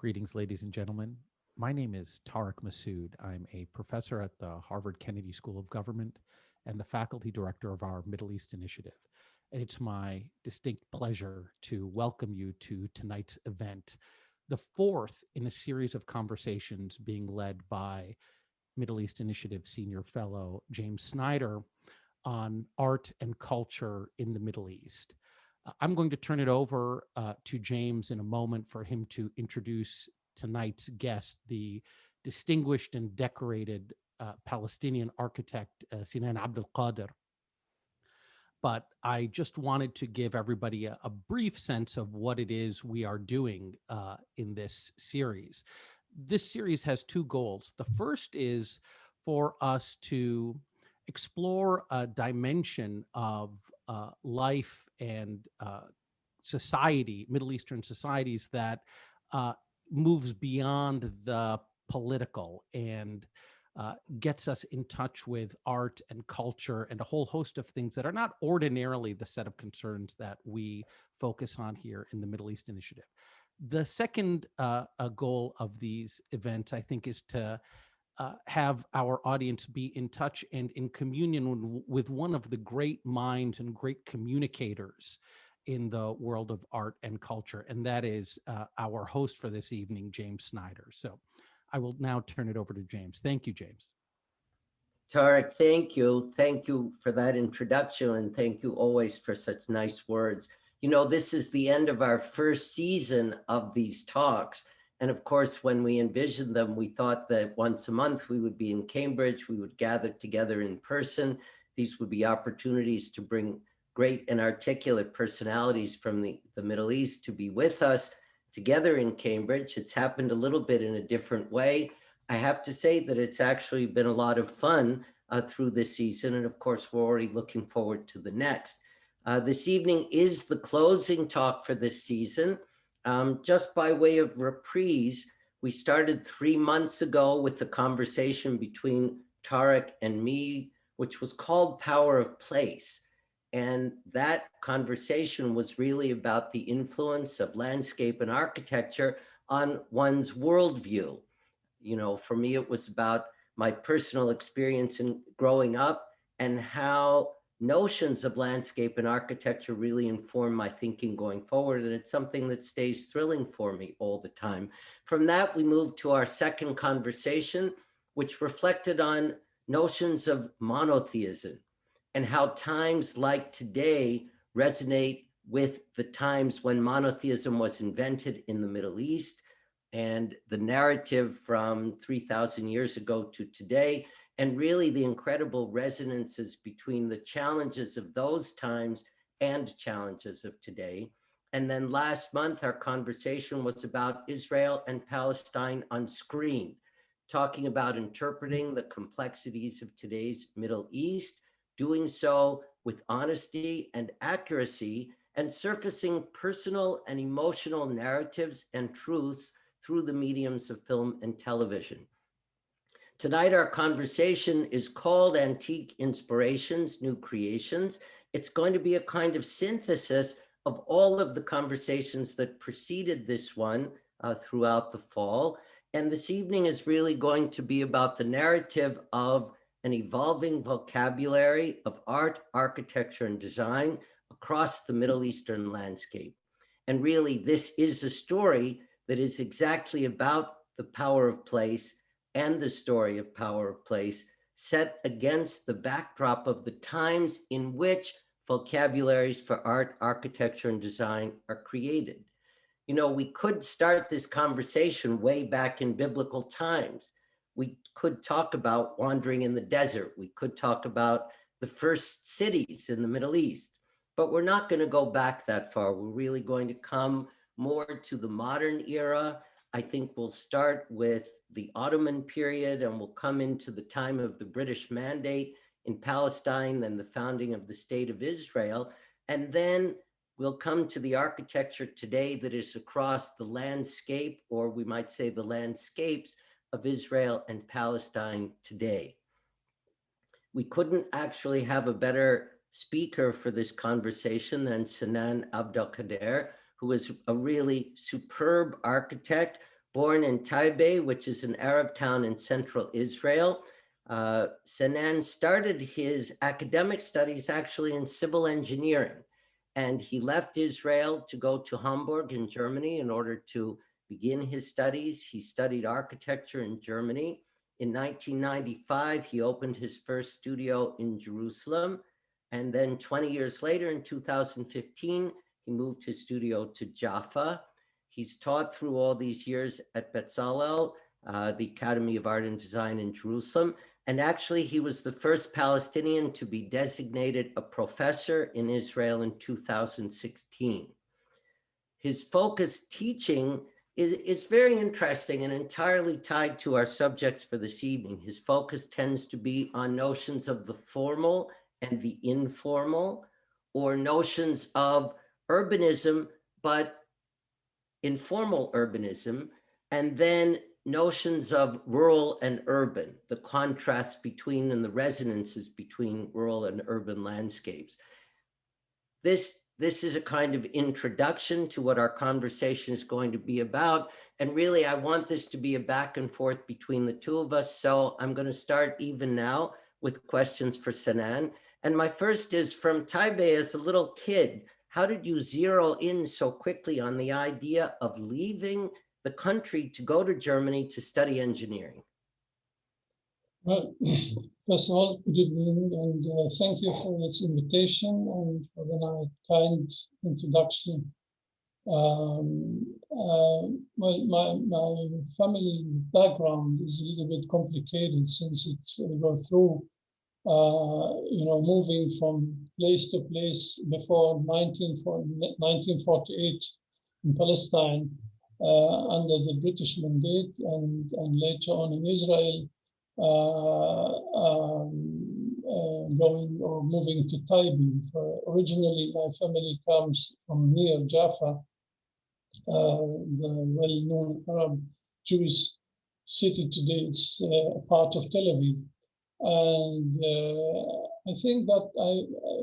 Greetings, ladies and gentlemen. My name is Tariq Masood. I'm a professor at the Harvard Kennedy School of Government and the faculty director of our Middle East Initiative. And it's my distinct pleasure to welcome you to tonight's event, the fourth in a series of conversations being led by Middle East Initiative Senior Fellow James Snyder on art and culture in the Middle East. I'm going to turn it over to James in a moment for him to introduce tonight's guest, the distinguished and decorated Palestinian architect, Senan Abdelqader. But I just wanted to give everybody a brief sense of what it is we are doing in this series. This series has two goals. The first is for us to explore a dimension of life and society, Middle Eastern societies, that moves beyond the political and gets us in touch with art and culture and a whole host of things that are not ordinarily the set of concerns that we focus on here in the Middle East Initiative. The second goal of these events, I think, is to have our audience be in touch and in communion with one of the great minds and great communicators in the world of art and culture, and that is our host for this evening, James Snyder. So I will now turn it over to James. Thank you, James. Tariq, thank you. Thank you for that introduction, and thank you always for such nice words. You know, this is the end of our first season of these talks. And of course, when we envisioned them, we thought that once a month we would be in Cambridge, we would gather together in person. These would be opportunities to bring great and articulate personalities from the Middle East to be with us together in Cambridge. It's happened a little bit in a different way. I have to say that it's actually been a lot of fun through this season. And of course, we're already looking forward to the next. This evening is the closing talk for this season. Just by way of reprise, we started 3 months ago with the conversation between Tariq and me, which was called Power of Place. And that conversation was really about the influence of landscape and architecture on one's worldview. You know, for me, it was about my personal experience in growing up and how notions of landscape and architecture really inform my thinking going forward. And it's something that stays thrilling for me all the time. From that, we moved to our second conversation, which reflected on notions of monotheism and how times like today resonate with the times when monotheism was invented in the Middle East, and the narrative from 3,000 years ago to today, and really the incredible resonances between the challenges of those times and challenges of today. And then last month, our conversation was about Israel and Palestine on screen, talking about interpreting the complexities of today's Middle East, doing so with honesty and accuracy, and surfacing personal and emotional narratives and truths through the mediums of film and television. Tonight, our conversation is called Antique Inspirations, New Creations. It's going to be a kind of synthesis of all of the conversations that preceded this one throughout the fall. And this evening is really going to be about the narrative of an evolving vocabulary of art, architecture, and design across the Middle Eastern landscape. And really, this is a story that is exactly about the power of place and the story of power of place, set against the backdrop of the times in which vocabularies for art, architecture, and design are created. You know, we could start this conversation way back in biblical times. We could talk about wandering in the desert. We could talk about the first cities in the Middle East, but we're not going to go back that far. We're really going to come more to the modern era. I think we'll start with the Ottoman period, and we'll come into the time of the British Mandate in Palestine and the founding of the State of Israel. And then we'll come to the architecture today that is across the landscape, or we might say the landscapes, of Israel and Palestine today. We couldn't actually have a better speaker for this conversation than Senan Abdelqader, who is a really superb architect born in Taipei, which is an Arab town in central Israel. Senan started his academic studies actually in civil engineering, and he left Israel to go to Hamburg in Germany in order to begin his studies. He studied architecture in Germany. In 1995, he opened his first studio in Jerusalem. And then 20 years later, in 2015, he moved his studio to Jaffa. He's taught through all these years at Bezalel, the Academy of Art and Design in Jerusalem. And actually, he was the first Palestinian to be designated a professor in Israel in 2016. His focused teaching is very interesting and entirely tied to our subjects for this evening. His focus tends to be on notions of the formal and the informal, or notions of urbanism, but informal urbanism, and then notions of rural and urban, the contrasts between and the resonances between rural and urban landscapes. This is a kind of introduction to what our conversation is going to be about. And really, I want this to be a back and forth between the two of us. So I'm going to start even now with questions for Senan. And my first is, from Taipei as a little kid, how did you zero in so quickly on the idea of leaving the country to go to Germany to study engineering? Well, first of all, good evening, and thank you for this invitation and for the kind introduction. Well, my family background is a little bit complicated, since it's go through, moving from place to place before 1948 in Palestine under the British mandate, and later on in Israel. Going or moving to Taipei. Originally, my family comes from near Jaffa, the well-known Arab Jewish city today. It's a part of Tel Aviv. And I think that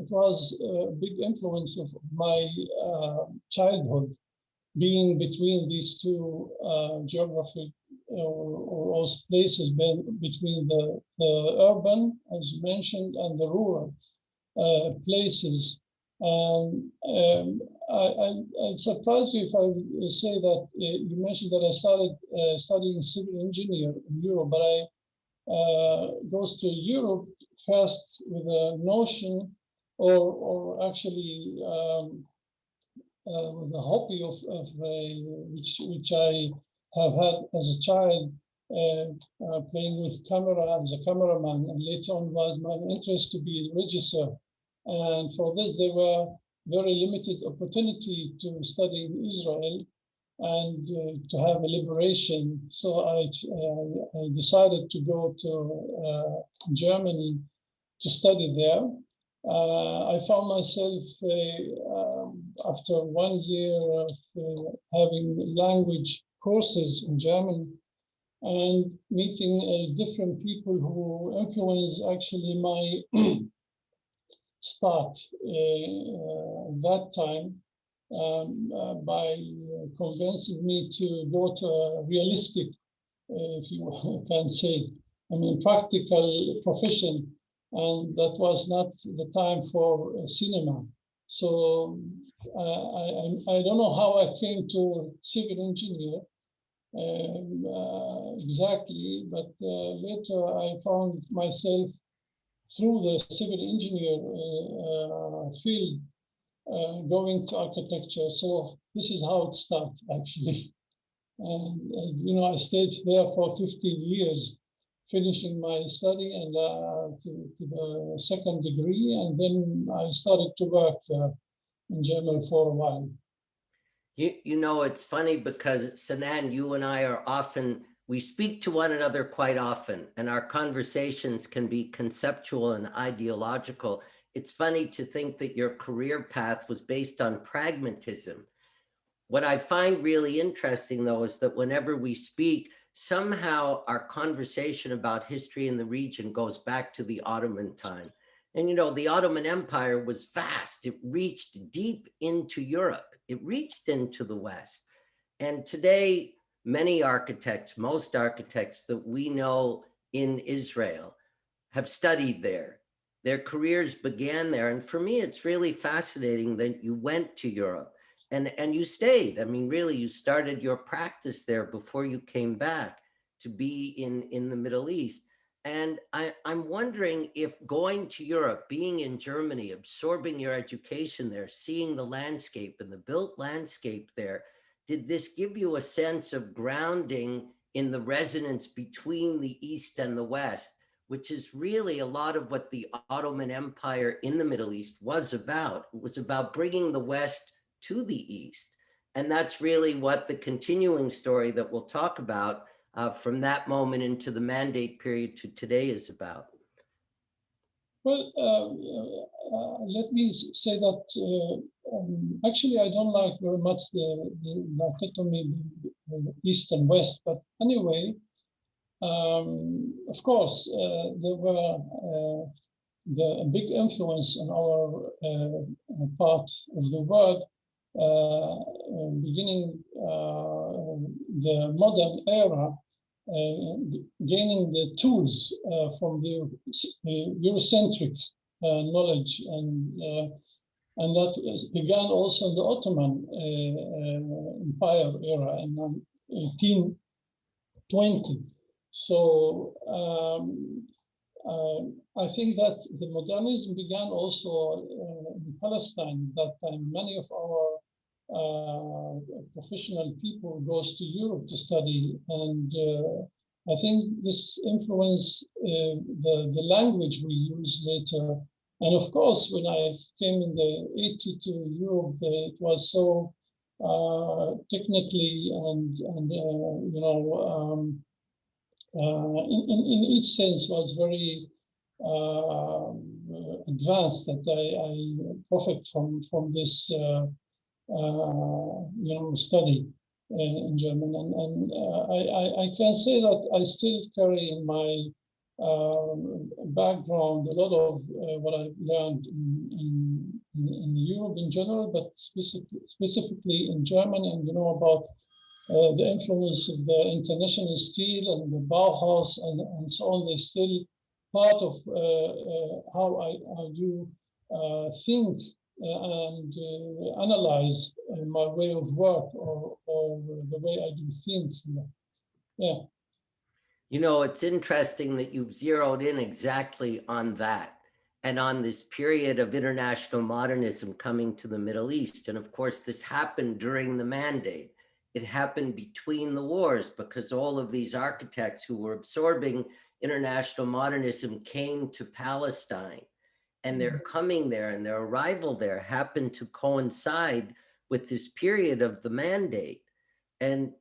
it was a big influence of my childhood, being between these two geographic or places between the urban, as you mentioned, and the rural places. I'd surprise you if I say that you mentioned that I started studying civil engineer in Europe, but I goes to Europe first with a notion, or actually with a hobby of which I have had as a child, playing with camera as a cameraman, and later on was my interest to be a regisseur. And for this, there were very limited opportunity to study in Israel and to have a liberation. So I decided to go to Germany to study there. I found myself after 1 year of having language courses in German and meeting different people who influenced actually my start that time by convincing me to go to a realistic, if you can say, practical profession. And that was not the time for cinema. So I don't know how I came to civil engineer exactly, but later I found myself through the civil engineer field going to architecture. So this is how it starts, actually. And I stayed there for 15 years, finishing my study and to the second degree, and then I started to work there in Germany for a while. It's funny because, Senan, you and I we speak to one another quite often, and our conversations can be conceptual and ideological. It's funny to think that your career path was based on pragmatism. What I find really interesting, though, is that whenever we speak, somehow our conversation about history in the region goes back to the Ottoman time. And, the Ottoman Empire was vast. It reached deep into Europe. It reached into the West. And today, many architects, most architects that we know in Israel have studied there. Their careers began there. And for me, it's really fascinating that you went to Europe and you stayed. I mean, really, you started your practice there before you came back to be in the Middle East. And I'm wondering if going to Europe, being in Germany, absorbing your education there, seeing the landscape and the built landscape there, did this give you a sense of grounding in the resonance between the East and the West, which is really a lot of what the Ottoman Empire in the Middle East was about? It was about bringing the West to the East. And that's really what the continuing story that we'll talk about from that moment into the Mandate period to today is about. Well, let me say that actually I don't like very much the dichotomy between East and West, but anyway, of course, there were a big influence on our part of the world, beginning the modern era, gaining the tools from the Eurocentric knowledge, and that began also in the Ottoman Empire era in 1820. So I think that the modernism began also in Palestine. That time, many of our professional people goes to Europe to study, and I think this influenced the language we use later. And of course, when I came in the 80s to Europe, it was so technically and you know, in each sense was very advanced, that I profit from this you know, study in German, and I can say that I still carry in my background a lot of what I learned in Europe in general, but specifically in German, and you know about the influence of the international steel and the Bauhaus and so on. They still part of how I do think and analyze my way of work or the way I do think. Yeah. You know, it's interesting that you've zeroed in exactly on that and on this period of international modernism coming to the Middle East. And of course, this happened during the Mandate. It happened between the wars because all of these architects who were absorbing international modernism came to Palestine. And their coming there and their arrival there happened to coincide with this period of the Mandate. And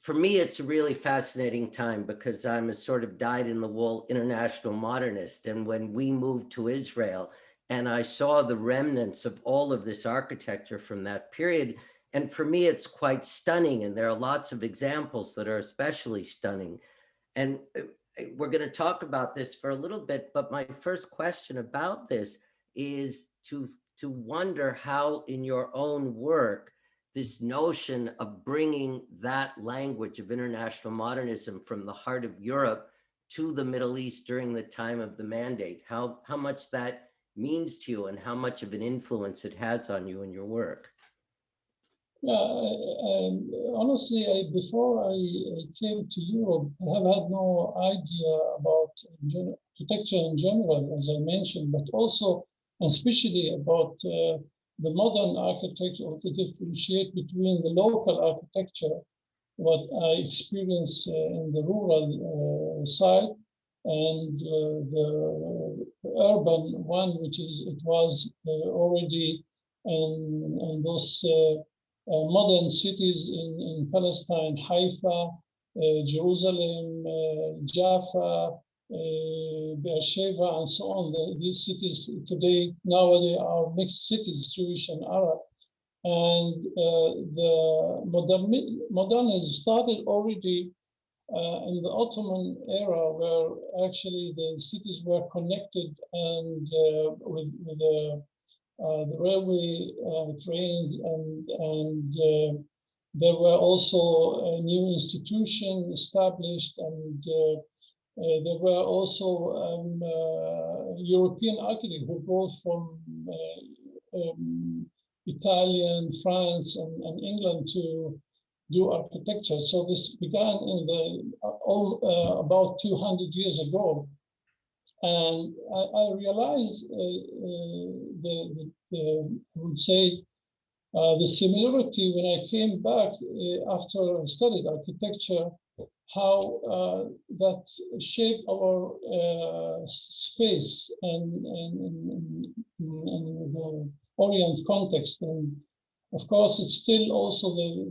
for me, it's a really fascinating time because I'm a sort of dyed-in-the-wool international modernist. And when we moved to Israel and I saw the remnants of all of this architecture from that period, and for me, it's quite stunning. And there are lots of examples that are especially stunning. And we're going to talk about this for a little bit, but my first question about this is to wonder how in your own work, this notion of bringing that language of international modernism from the heart of Europe to the Middle East during the time of the Mandate, how much that means to you and how much of an influence it has on you and your work. Yeah, honestly, before I came to Europe, I have had no idea about architecture in general, as I mentioned, but also, and especially about the modern architecture, or to differentiate between the local architecture, what I experience in the rural side, and the urban one, which it was already in those modern cities in Palestine, Haifa, Jerusalem, Jaffa, Beersheba, and so on. These cities today, nowadays, are mixed cities, Jewish and Arab. And the modernism started already in the Ottoman era, where actually the cities were connected and with the railway trains and There were also new institutions established, and there were also European architects who brought from Italian, France, and England to do architecture. So this began in about 200 years ago. And I realized I would say, the similarity when I came back after I studied architecture, how that shaped our space and the Orient context. And of course, it's still also the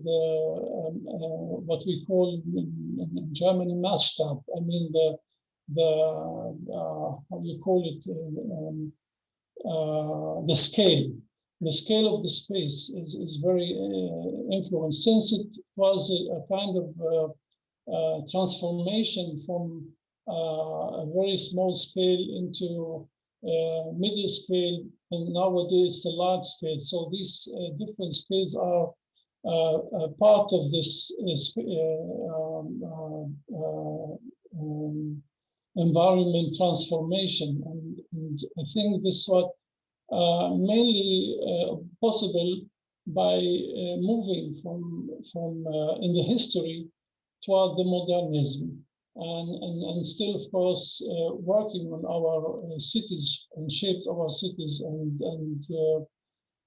what we call in Germany Maßstab. I mean how do you call it? The scale. The scale of the space is very influenced, since it was a kind of transformation from a very small scale into middle scale, and nowadays a large scale. So these different scales are part of this environment transformation. And I think this is what mainly possible by moving from in the history toward the modernism, and still, of course, working on our cities and shapes of our cities. And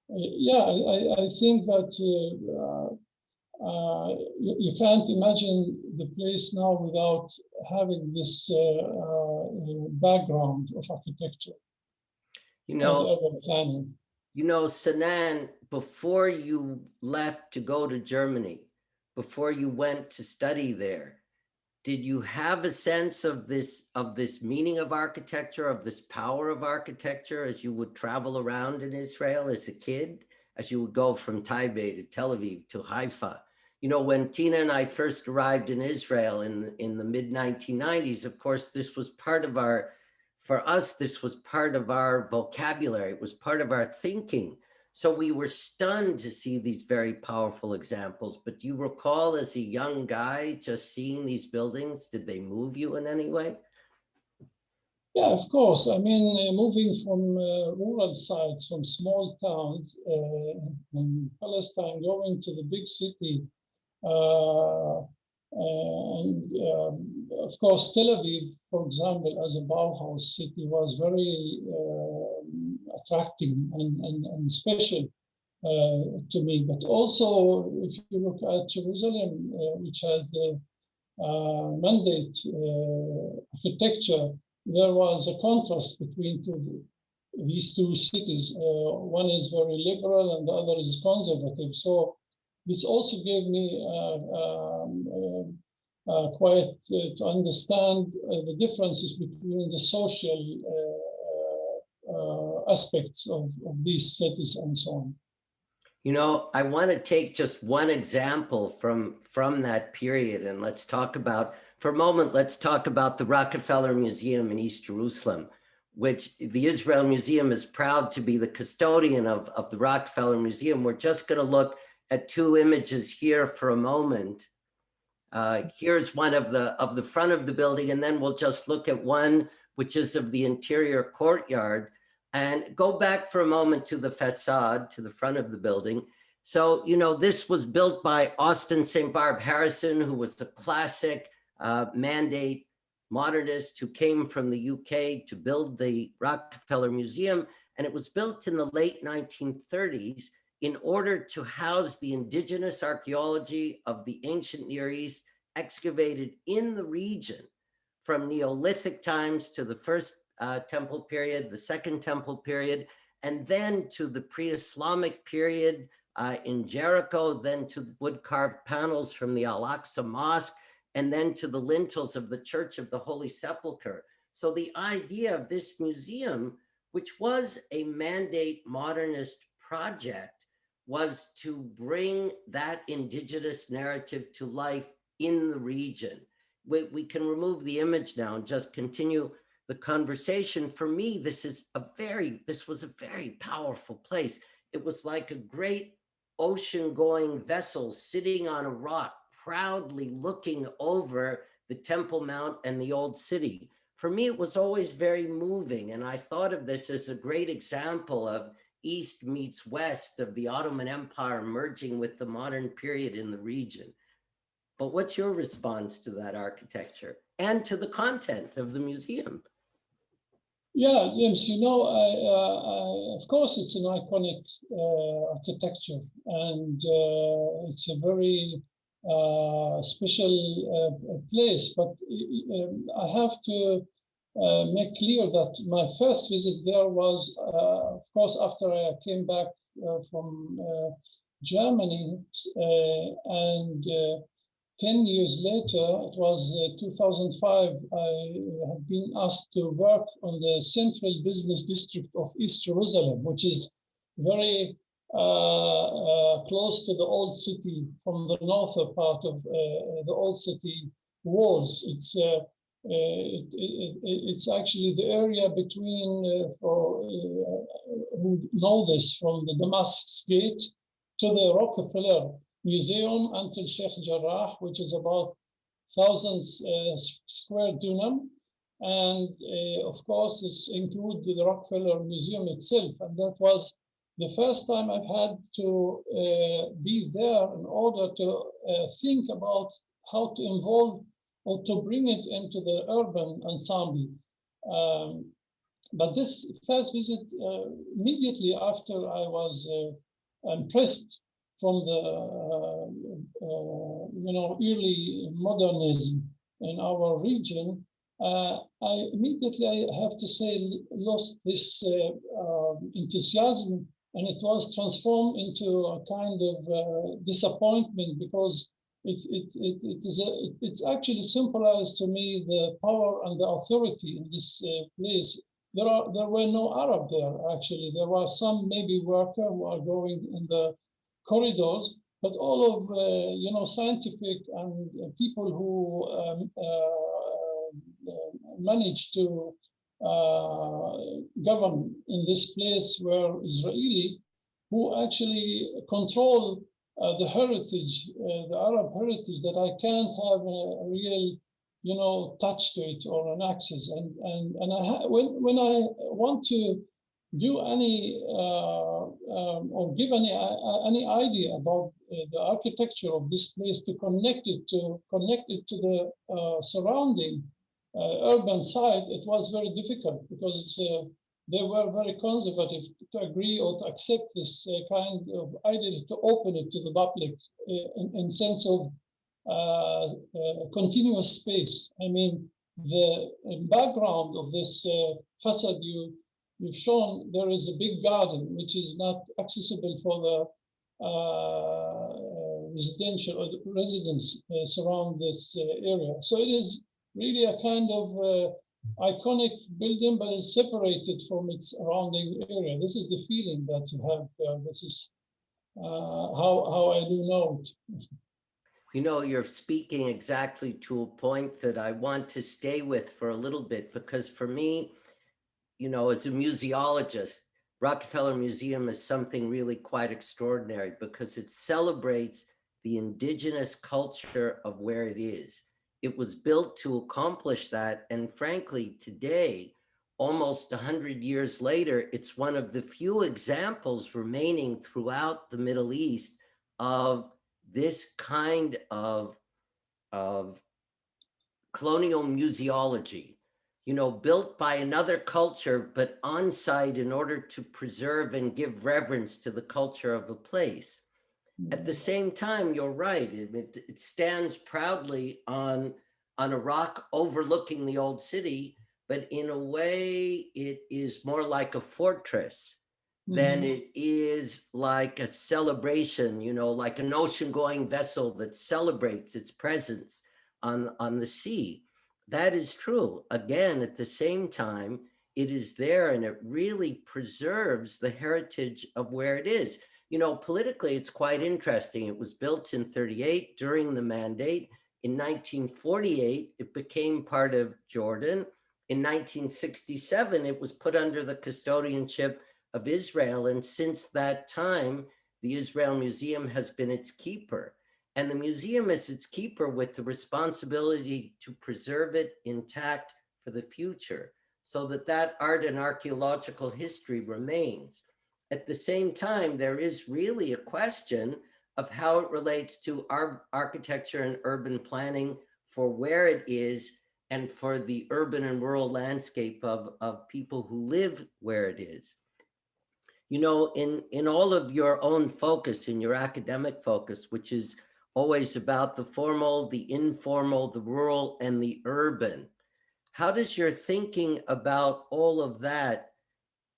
yeah, I think that you can't imagine the place now without having this background of architecture. Senan, before you left to go to Germany, before you went to study there, did you have a sense of this meaning of architecture, of this power of architecture, as you would travel around in Israel as a kid, as you would go from Taipei to Tel Aviv to Haifa? When Tina and I first arrived in Israel in the mid-1990s, of course, this was part of for us, this was part of our vocabulary. It was part of our thinking. So we were stunned to see these very powerful examples. But do you recall, as a young guy, just seeing these buildings? Did they move you in any way? Yeah, of course. I mean, moving from rural sites, from small towns in Palestine, going to the big city, and of course, Tel Aviv, for example, as a Bauhaus city, was very attracting and special to me. But also, if you look at Jerusalem, which has the mandate architecture, there was a contrast between these two cities. One is very liberal and the other is conservative. So this also gave me quite to understand the differences between the social aspects of these cities and so on. I want to take just one example from that period, and let's talk about, for a moment, let's talk about the Rockefeller Museum in East Jerusalem, which the Israel Museum is proud to be the custodian of the Rockefeller Museum. We're just going to look at two images here for a moment. Here's one of the front of the building, and then we'll just look at one which is of the interior courtyard. And go back for a moment to the facade, to the front of the building. So, this was built by Austin St. Barb Harrison, who was the classic mandate modernist who came from the UK to build the Rockefeller Museum. And it was built in the late 1930s in order to house the indigenous archaeology of the ancient Near East excavated in the region from Neolithic times to the first temple period, the second temple period, and then to the pre-Islamic period in Jericho, then to wood-carved panels from the Al-Aqsa Mosque, and then to the lintels of the Church of the Holy Sepulchre. So the idea of this museum, which was a mandate modernist project, was to bring that indigenous narrative to life in the region. We can remove the image now and just continue the conversation. For me, this was a very powerful place. It was like a great ocean-going vessel sitting on a rock, proudly looking over the Temple Mount and the old city. For me, it was always very moving, and I thought of this as a great example of East meets West, of the Ottoman Empire merging with the modern period in the region. But what's your response to that architecture and to the content of the museum? Yeah, James, you know, of course, it's an iconic architecture, and it's a very special place. But I have to make clear that my first visit there was, of course, after I came back from Germany, and 10 years later, it was 2005, I had been asked to work on the central business district of East Jerusalem, which is very close to the old city, from the northern part of the old city walls. It's actually the area between, who know this, from the Damascus Gate to the Rockefeller Museum until Sheikh Jarrah, which is about 1,000 square dunam. And of course, it's include the Rockefeller Museum itself. And that was the first time I've had to be there in order to think about how to involve or to bring it into the urban ensemble. But this first visit, immediately after I was impressed from the early modernism in our region, I immediately, I have to say, lost this enthusiasm, and it was transformed into a kind of disappointment, because it's actually symbolized to me the power and the authority in this place. There were no Arab there, actually. There were some maybe worker who are going in the corridors, but all of scientific and people who managed to govern in this place were Israeli, who actually control the heritage, the Arab heritage, that I can't have a real, touch to it or an access. And when I want to do any or give any idea about the architecture of this place, to connect it to the surrounding urban side, it was very difficult, because they were very conservative to agree or to accept this kind of idea, to open it to the public in sense of continuous space. I mean, the background of this facade you've shown, there is a big garden which is not accessible for the residential or the residents surround this area. So it is really a kind of iconic building, but it's separated from its surrounding area. This is the feeling that you have there. This is how I do know it. You know, you're speaking exactly to a point that I want to stay with for a little bit, because for me, as a museologist, Rockefeller Museum is something really quite extraordinary, because it celebrates the indigenous culture of where it is. It was built to accomplish that. And frankly, today, almost 100 years later, it's one of the few examples remaining throughout the Middle East of this kind of colonial museology, built by another culture, but on site in order to preserve and give reverence to the culture of a place. At the same time, you're right, it stands proudly on a rock overlooking the old city, but in a way, it is more like a fortress than it is like a celebration, like an ocean-going vessel that celebrates its presence on the sea. That is true. Again, at the same time, it is there, and it really preserves the heritage of where it is. Politically, it's quite interesting. It was built in 1938 during the Mandate. In 1948, it became part of Jordan. In 1967, it was put under the custodianship of Israel. And since that time, the Israel Museum has been its keeper. And the museum is its keeper with the responsibility to preserve it intact for the future, so that that art and archaeological history remains. At the same time, there is really a question of how it relates to our architecture and urban planning for where it is and for the urban and rural landscape of people who live where it is. You know, in all of your own focus, in your academic focus, which is always about the formal, the informal, the rural, and the urban, how does your thinking about all of that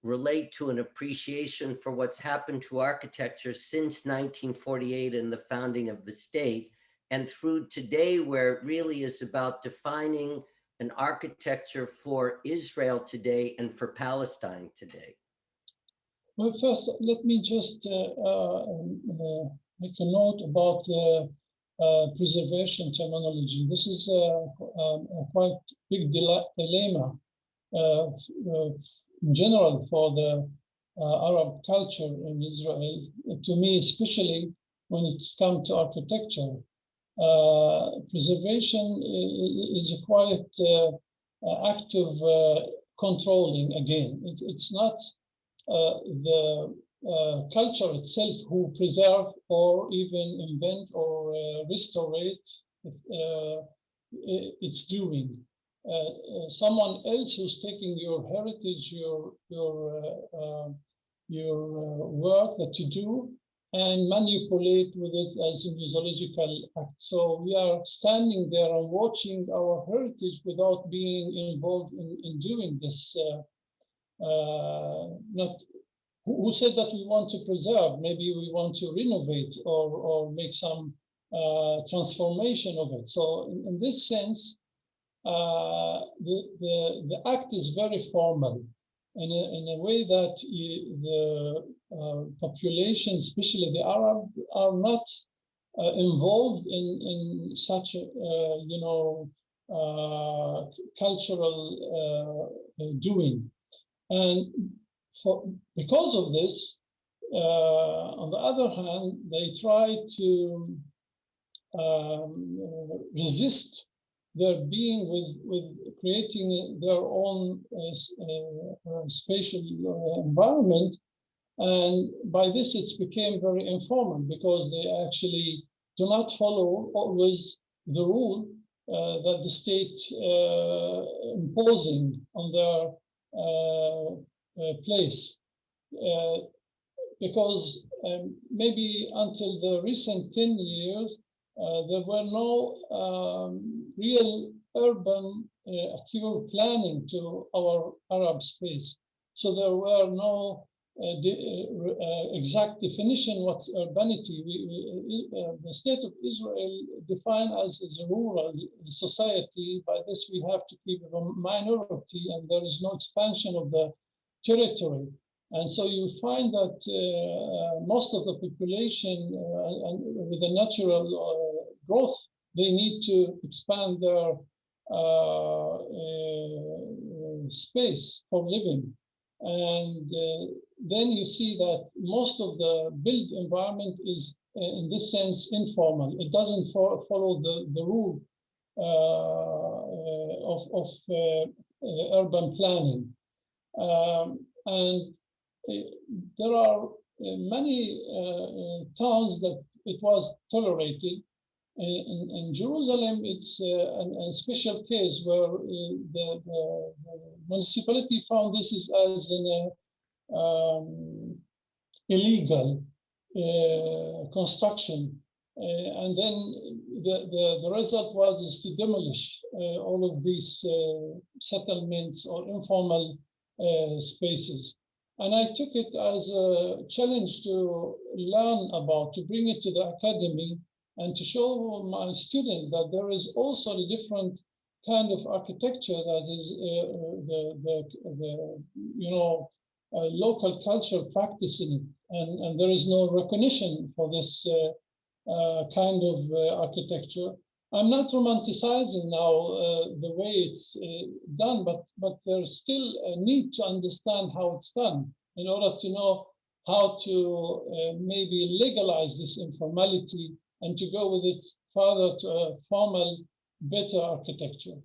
relate to an appreciation for what's happened to architecture since 1948 and the founding of the state, and through today, where it really is about defining an architecture for Israel today and for Palestine today? Well, first, let me just make a note about preservation terminology. This is a quite big dilemma in general for the Arab culture in Israel, to me, especially when it's come to architecture. Preservation is a quite active controlling again. It's not the culture itself who preserve or even invent or restore it's doing. Someone else who's taking your heritage, your work that you do, and manipulate with it as a museological act. So we are standing there and watching our heritage without being involved in doing this. Not who said that we want to preserve? Maybe we want to renovate or make some transformation of it. So in this sense, the act is very formal in a way that the population, especially the Arab, are not involved in such cultural doing. And because of this, on the other hand, they try to resist their being with creating their own spatial environment. And by this, it's became very informal because they actually do not follow always the rule that the state imposing on their place. Because maybe until the recent 10 years, there were no real urban active planning to our Arab space. So there were no exact definition what's urbanity. The state of Israel defined us as a rural society. By this, we have to keep a minority, and there is no expansion of the territory. And so you find that most of the population, with the natural growth, they need to expand their space for living. And then you see that most of the built environment is, in this sense, informal. It doesn't follow the rule of urban planning. And there are many towns that it was tolerated. In Jerusalem, it's a special case where the municipality found this is as an illegal construction. And then the result was to demolish all of these settlements or informal spaces. And I took it as a challenge to learn about, to bring it to the academy and to show my students that there is also a different kind of architecture that is local culture practicing it. And there is no recognition for this kind of architecture. I'm not romanticizing now the way it's done, but there's still a need to understand how it's done in order to know how to maybe legalize this informality and to go with it further to a formal, better architecture.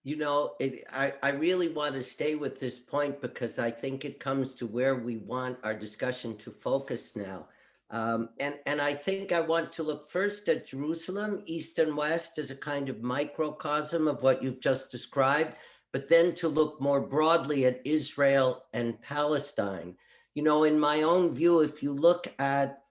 You know, I really want to stay with this point because I think it comes to where we want our discussion to focus now. And I think I want to look first at Jerusalem, East and West, as a kind of microcosm of what you've just described, but then to look more broadly at Israel and Palestine. You know, in my own view, if you look at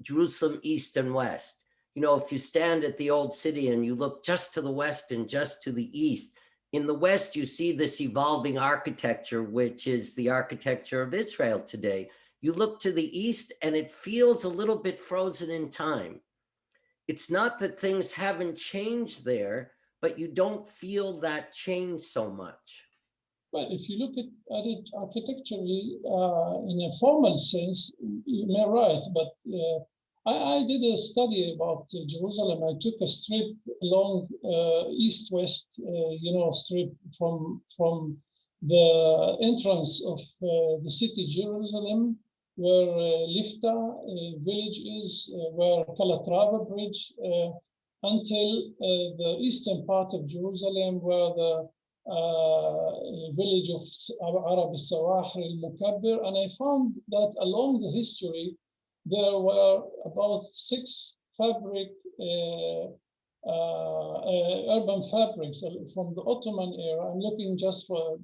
Jerusalem, East and West, you know, if you stand at the old city and you look just to the west and just to the east, in the west, you see this evolving architecture, which is the architecture of Israel today. You look to the east and it feels a little bit frozen in time. It's not that things haven't changed there, but you don't feel that change so much. But if you look at it architecturally in a formal sense, you're right. But I did a study about Jerusalem. I took a strip along east-west, strip from the entrance of the city Jerusalem, where Lifta village is, where Calatrava bridge, until the eastern part of Jerusalem, where the village of Arab al-Sawahir al-Mukabbir. And I found that along the history, there were about 6 urban fabrics from the Ottoman era. I'm looking just for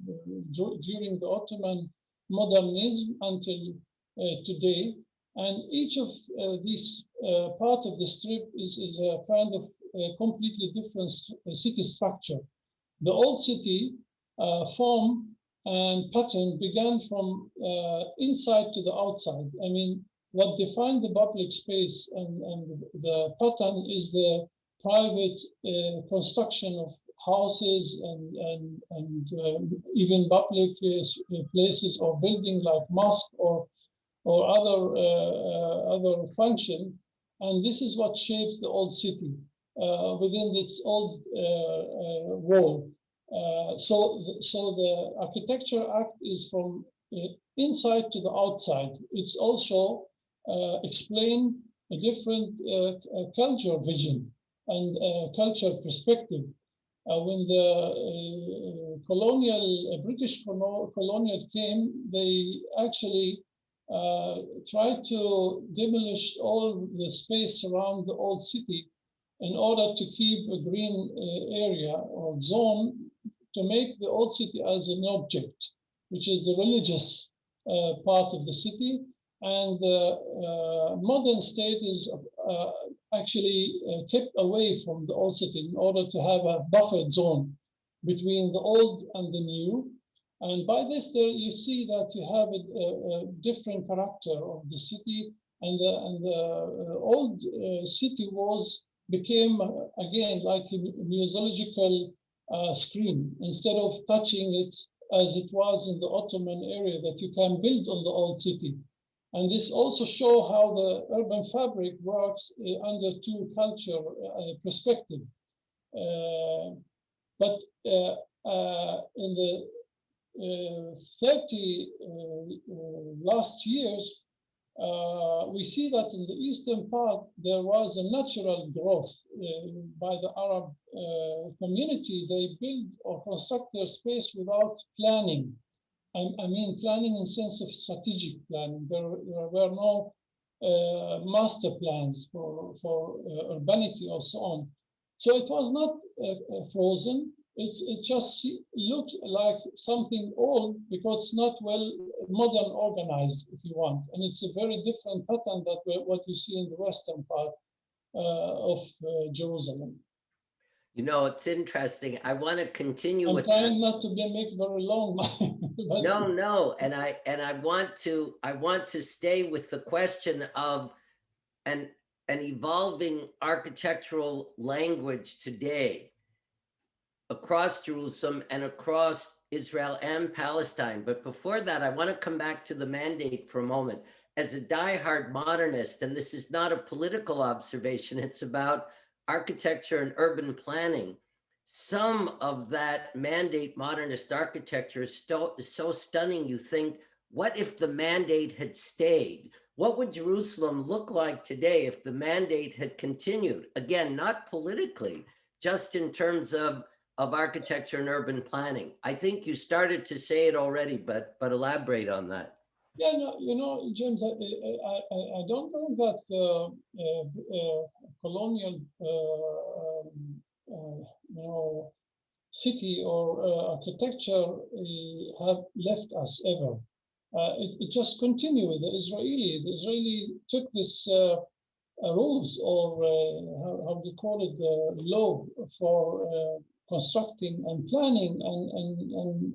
during the Ottoman modernism until today. And each of these part of the strip is a kind of completely different city structure. The old city form and pattern began from inside to the outside. I mean, what defined the public space and the pattern is the private construction of houses and even public places or buildings like mosque or other function. And this is what shapes the old city within its old wall. So the Architecture Act is from inside to the outside. It's also explain a different culture vision and culture perspective. When the British colonial came, they actually tried to demolish all the space around the old city in order to keep a green area or zone to make the old city as an object, which is the religious part of the city. And the modern state is actually kept away from the old city in order to have a buffered zone between the old and the new. And by this, there you see that you have a different character of the city, and the old city walls became again like a museological screen instead of touching it as it was in the Ottoman area that you can build on the old city. And this also shows how the urban fabric works under 2 culture perspective. But in the 30 last years, we see that in the eastern part, there was a natural growth by the Arab community. They build or construct their space without planning. I mean, planning in sense of strategic planning. There were no master plans for urbanity or so on. So it was not frozen. It just looked like something old because it's not well modern organized, if you want. And it's a very different pattern than what you see in the western part of Jerusalem. You know, it's interesting. I want to continue I'm with trying not to make very long. No, and I want to stay with the question of an evolving architectural language today across Jerusalem and across Israel and Palestine. But before that, I want to come back to the mandate for a moment. As a diehard modernist, and this is not a political observation, it's about architecture and urban planning. Some of that mandate modernist architecture is so stunning, you think, what if the mandate had stayed? What would Jerusalem look like today if the mandate had continued? Again, not politically, just in terms of architecture and urban planning. I think you started to say it already, but elaborate on that. Yeah, no, you know, James, I don't think that colonial, you know, city or architecture have left us ever. It just continued. The Israeli took this rules, or how do you call it, the law for constructing and planning,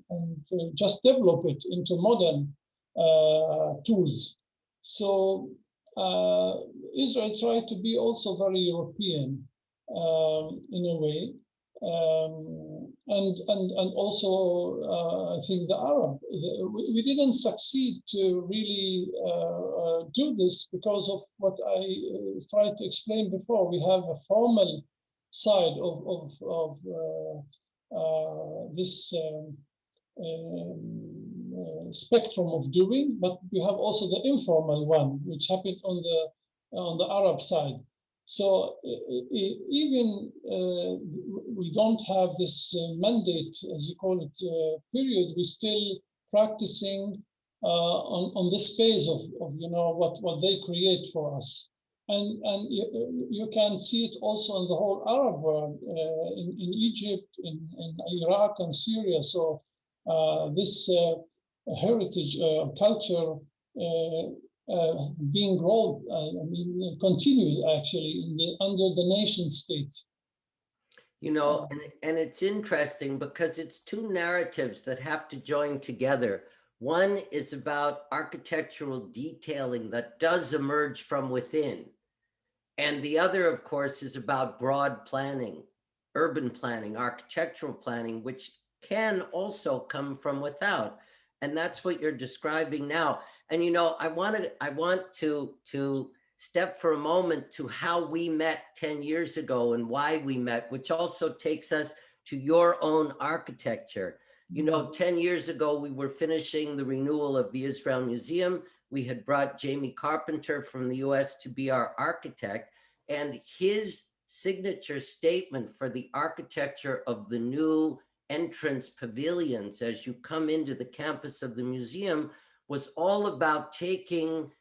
and just develop it into modern tools. So Israel tried to be also very European in a way. And also I think the Arab, we didn't succeed to really do this because of what I tried to explain before. We have a formal side of this spectrum of doing, but we have also the informal one, which happened on the Arab side. So even we don't have this mandate, as you call it, period, we're still practicing on this phase of you know what they create for us. And you can see it also in the whole Arab world, in Egypt, in Iraq and Syria. So this heritage culture being grown, continued actually under the nation state. You know, and it's interesting because it's two narratives that have to join together. One is about architectural detailing that does emerge from within. And the other, of course, is about broad planning, urban planning, architectural planning, which can also come from without. And that's what you're describing now. And, you know, I want to step for a moment to how we met 10 years ago and why we met, which also takes us to your own architecture. You know, 10 years ago, we were finishing the renewal of the Israel Museum. We had brought Jamie Carpenter from the US to be our architect, and his signature statement for the architecture of the new entrance pavilions as you come into the campus of the museum was all about taking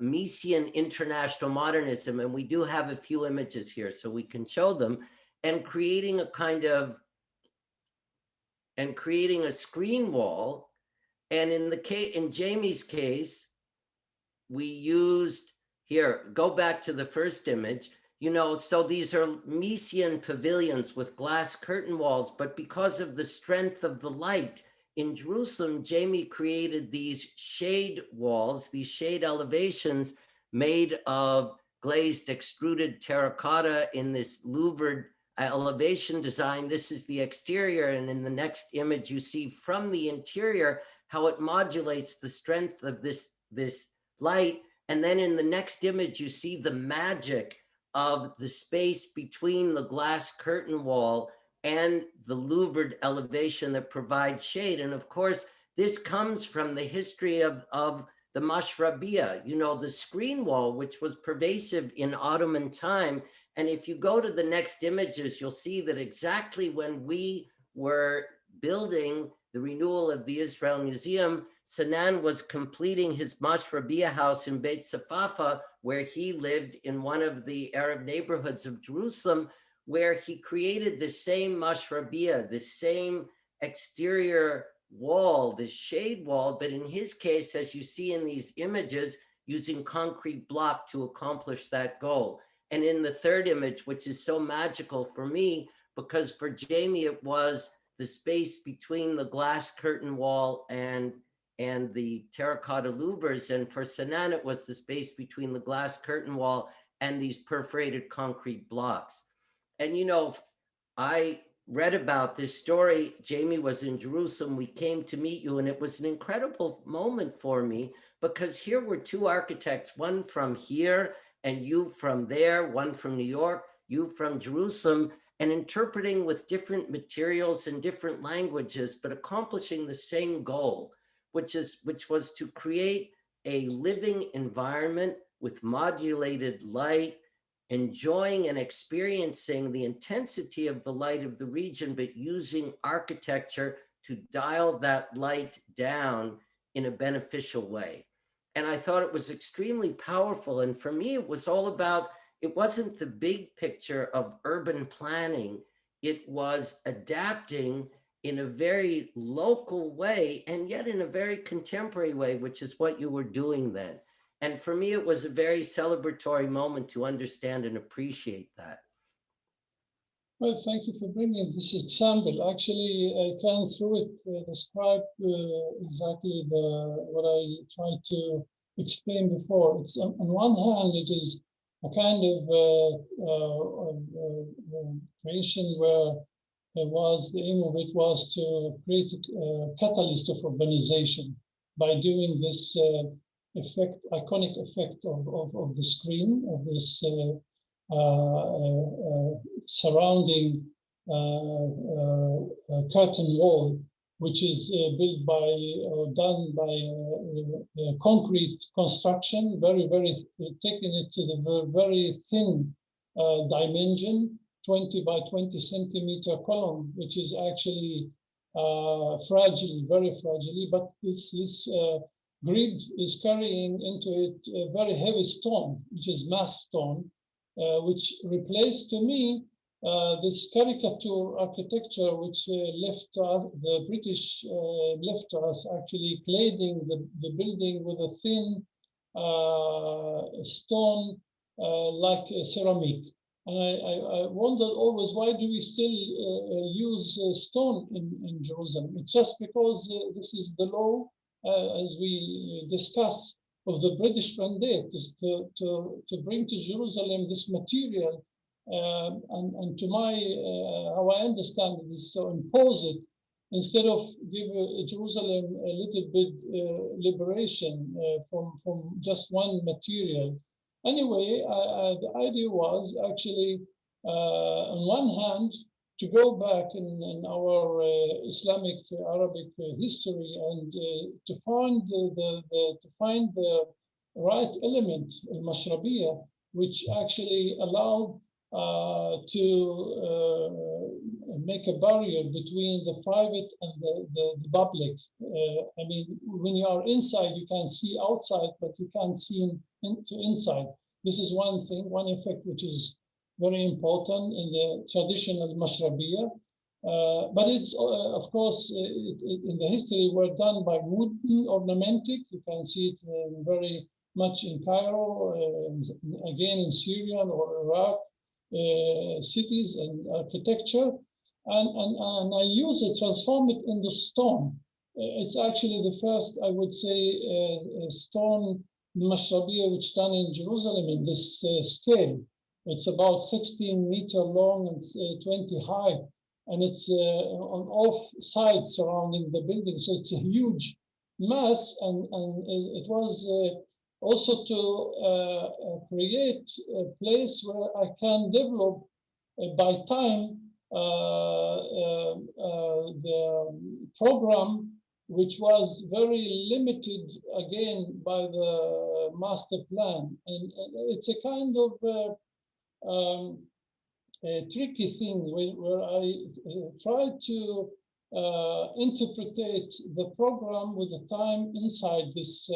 Messian international modernism, and we do have a few images here so we can show them, and creating a kind of, and creating a screen wall. And in Jamie's case, we used, here, go back to the first image, you know, so these are Messian pavilions with glass curtain walls, but because of the strength of the light in Jerusalem, Jamie created these shade walls, these shade elevations made of glazed extruded terracotta in this louvered elevation design. This is the exterior, and in the next image you see from the interior how it modulates the strength of this light. And then in the next image you see the magic of the space between the glass curtain wall and the louvered elevation that provides shade. And of course, this comes from the history of the mashrabiyah, you know, the screen wall, which was pervasive in Ottoman time. And if you go to the next images, you'll see that exactly when we were building the renewal of the Israel Museum, Senan was completing his mashrabiyah house in Beit Safafa, where he lived in one of the Arab neighborhoods of Jerusalem, where he created the same mashrabiyah, the same exterior wall, the shade wall, but in his case, as you see in these images, using concrete block to accomplish that goal. And in the third image, which is so magical for me, because for Jamie, it was the space between the glass curtain wall and the terracotta louvers. And for Senan, it was the space between the glass curtain wall and these perforated concrete blocks. And, you know, I read about this story. Jamie was in Jerusalem. We came to meet you, and it was an incredible moment for me because here were two architects, one from here and you from there, one from New York, you from Jerusalem, and interpreting with different materials and different languages, but accomplishing the same goal, which was to create a living environment with modulated light, enjoying and experiencing the intensity of the light of the region, but using architecture to dial that light down in a beneficial way. And I thought it was extremely powerful. And for me, it was all about, it wasn't the big picture of urban planning. It was adapting in a very local way, and yet in a very contemporary way, which is what you were doing then. And for me, it was a very celebratory moment to understand and appreciate that. Well, thank you for bringing this example. Actually, I can through it describe exactly what I tried to explain before. It's on one hand, it is a kind of creation where the aim of it was to create a catalyst of urbanization by doing this iconic effect of the screen, of this surrounding curtain wall, which is built by or done by concrete construction, very taking it to the very thin dimension, 20 by 20 centimeter column, which is actually fragile, very fragile. But this grid is carrying into it a very heavy stone, which is mass stone, which replaced to me this caricature architecture, which left us, the British left us actually cladding the building with a thin stone like a ceramic. And I wondered always, why do we still use stone in Jerusalem? It's just because this is the law, as we discuss, of the British mandate to bring to Jerusalem this material, and to my how I understand it is to impose it instead of give Jerusalem a little bit liberation from just one material. Anyway, the idea was actually on one hand to go back in our Islamic Arabic history and to find the right element, al-Mashrabiyya, which actually allowed to make a barrier between the private and the public. I mean, when you are inside, you can see outside, but you can't see into inside. This is one thing, one effect which is very important in the traditional Mashrabiyya. But it's, of course, in the history were done by wooden ornamentic. You can see it very much in Cairo, again in Syria or Iraq, cities and architecture. And I use it, transform it into stone. It's actually the first, I would say, stone Mashrabiyya which done in Jerusalem in this scale. It's about 16 meters long and 20 high, and it's on all sides surrounding the building. So it's a huge mass, and it was also to create a place where I can develop by time the program, which was very limited again by the master plan. And it's a kind of a tricky thing where I try to interpret the program with the time inside this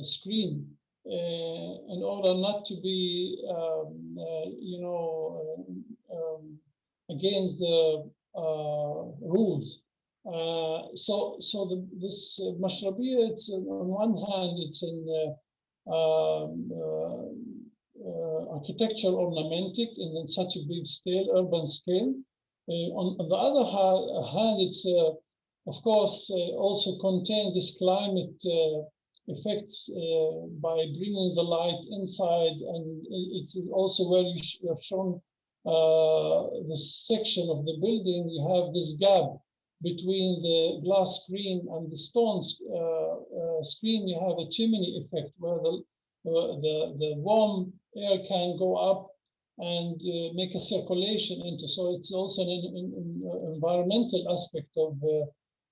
screen in order not to be, against the rules. So this Mashrabiyya, it's on one hand, it's in architecture ornamentic in such a big scale, urban scale. On the other hand, it's of course also contain this climate effects by bringing the light inside, and it's also where you have shown this section of the building. You have this gap between the glass screen and the stone screen. You have a chimney effect where the warm air can go up and make a circulation into. So it's also an environmental aspect of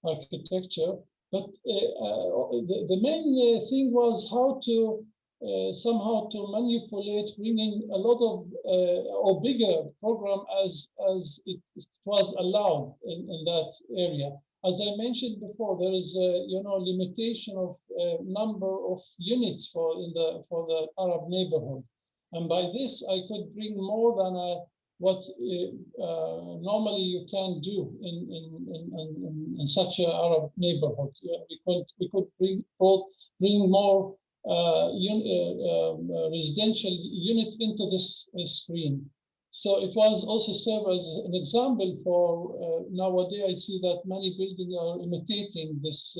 architecture. But the main thing was how to somehow to manipulate, bringing a lot of or bigger program as it was allowed in that area. As I mentioned before, there is a limitation of number of units for the Arab neighborhood, and by this I could bring more than what normally you can do in such an Arab neighborhood. We could bring more residential unit into this screen. So it was also served as an example for nowadays. I see that many buildings are imitating this,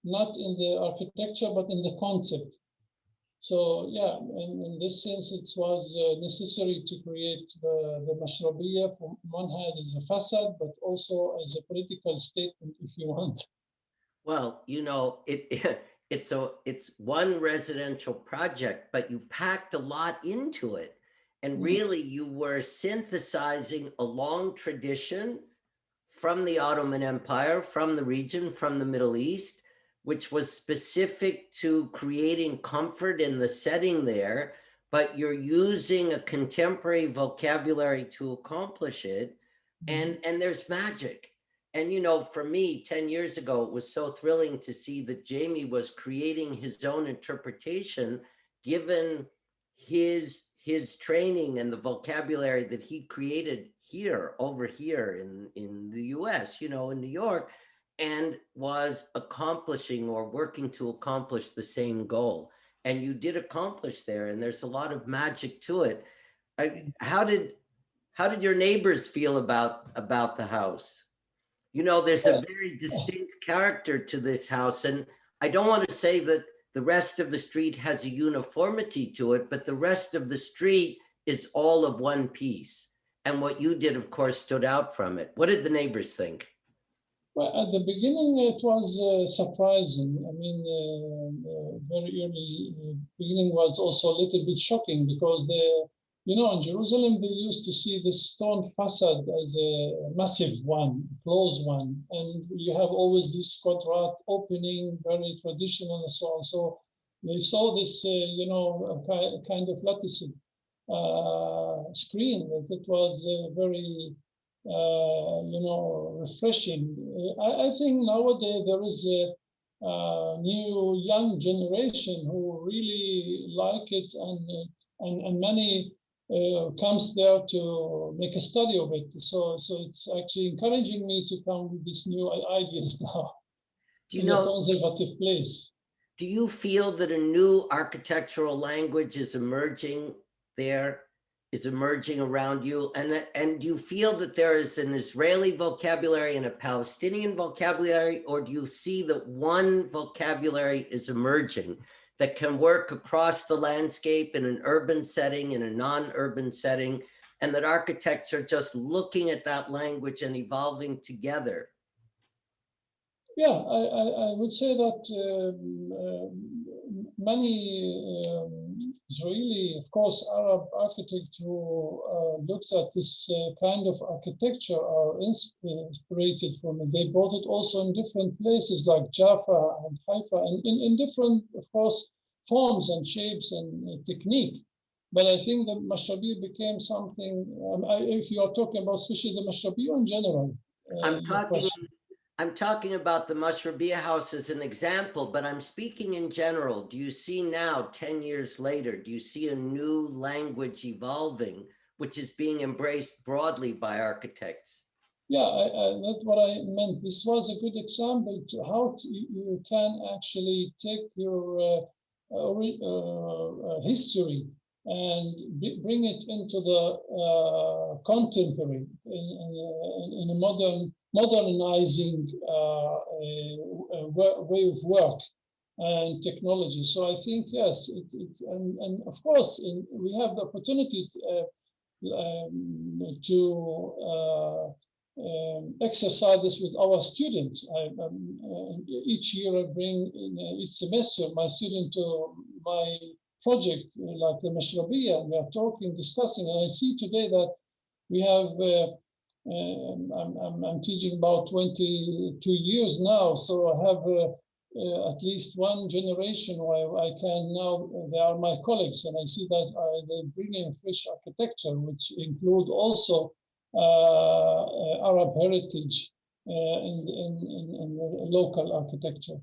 not in the architecture, but in the concept. So yeah, in this sense, it was necessary to create the Mashrabiyya from one hand as a facade, but also as a political statement, if you want. Well, it's one residential project, but you packed a lot into it. And really, you were synthesizing a long tradition from the Ottoman Empire, from the region, from the Middle East, which was specific to creating comfort in the setting there, but you're using a contemporary vocabulary to accomplish it. And there's magic. And, for me, 10 years ago, it was so thrilling to see that Jamie was creating his own interpretation, given his training and the vocabulary that he created over here in the US, in New York, and was accomplishing or working to accomplish the same goal. And you did accomplish there, and there's a lot of magic to it. How did your neighbors feel about the house? There's a very distinct character to this house, and I don't want to say that the rest of the street has a uniformity to it, but the rest of the street is all of one piece. And what you did, of course, stood out from it. What did the neighbors think? Well, at the beginning, it was surprising. I mean, very early beginning was also a little bit shocking because in Jerusalem, they used to see this stone facade as a massive one, closed one. And you have always this quadrat opening, very traditional and so on. So they saw this, kind of lattice screen that it was very, refreshing. I think nowadays there is a new young generation who really like it, and many comes there to make a study of it. So it's actually encouraging me to come with these new ideas now. In a conservative place. Do you feel that a new architectural language is emerging there? Is emerging around you, and do you feel that there is an Israeli vocabulary and a Palestinian vocabulary, or do you see that one vocabulary is emerging that can work across the landscape in an urban setting, in a non-urban setting, and that architects are just looking at that language and evolving together? Yeah, I would say that many Israeli, of course, Arab architects who looked at this kind of architecture are inspired from it. They brought it also in different places like Jaffa and Haifa, and in different, of course, forms and shapes and technique. But I think the Mashrabiyya became something, if you are talking about especially the Mashrabiyya in general. I'm talking about the Mashrabiyya house as an example, but I'm speaking in general. Do you see now, 10 years later, do you see a new language evolving, which is being embraced broadly by architects? Yeah, that's what I meant. This was a good example to how you can actually take your history and bring it into the contemporary in a modernizing way of work and technology. So I think, yes, and of course, we have the opportunity to exercise this with our students. Each year I bring, each semester, my student to my project, like the Mashrabiyya, and we are talking, discussing, and I see today that we have I'm teaching about 22 years now, so I have at least one generation where I can now, they are my colleagues, and I see that they bring in fresh architecture, which include also Arab heritage in the local architecture.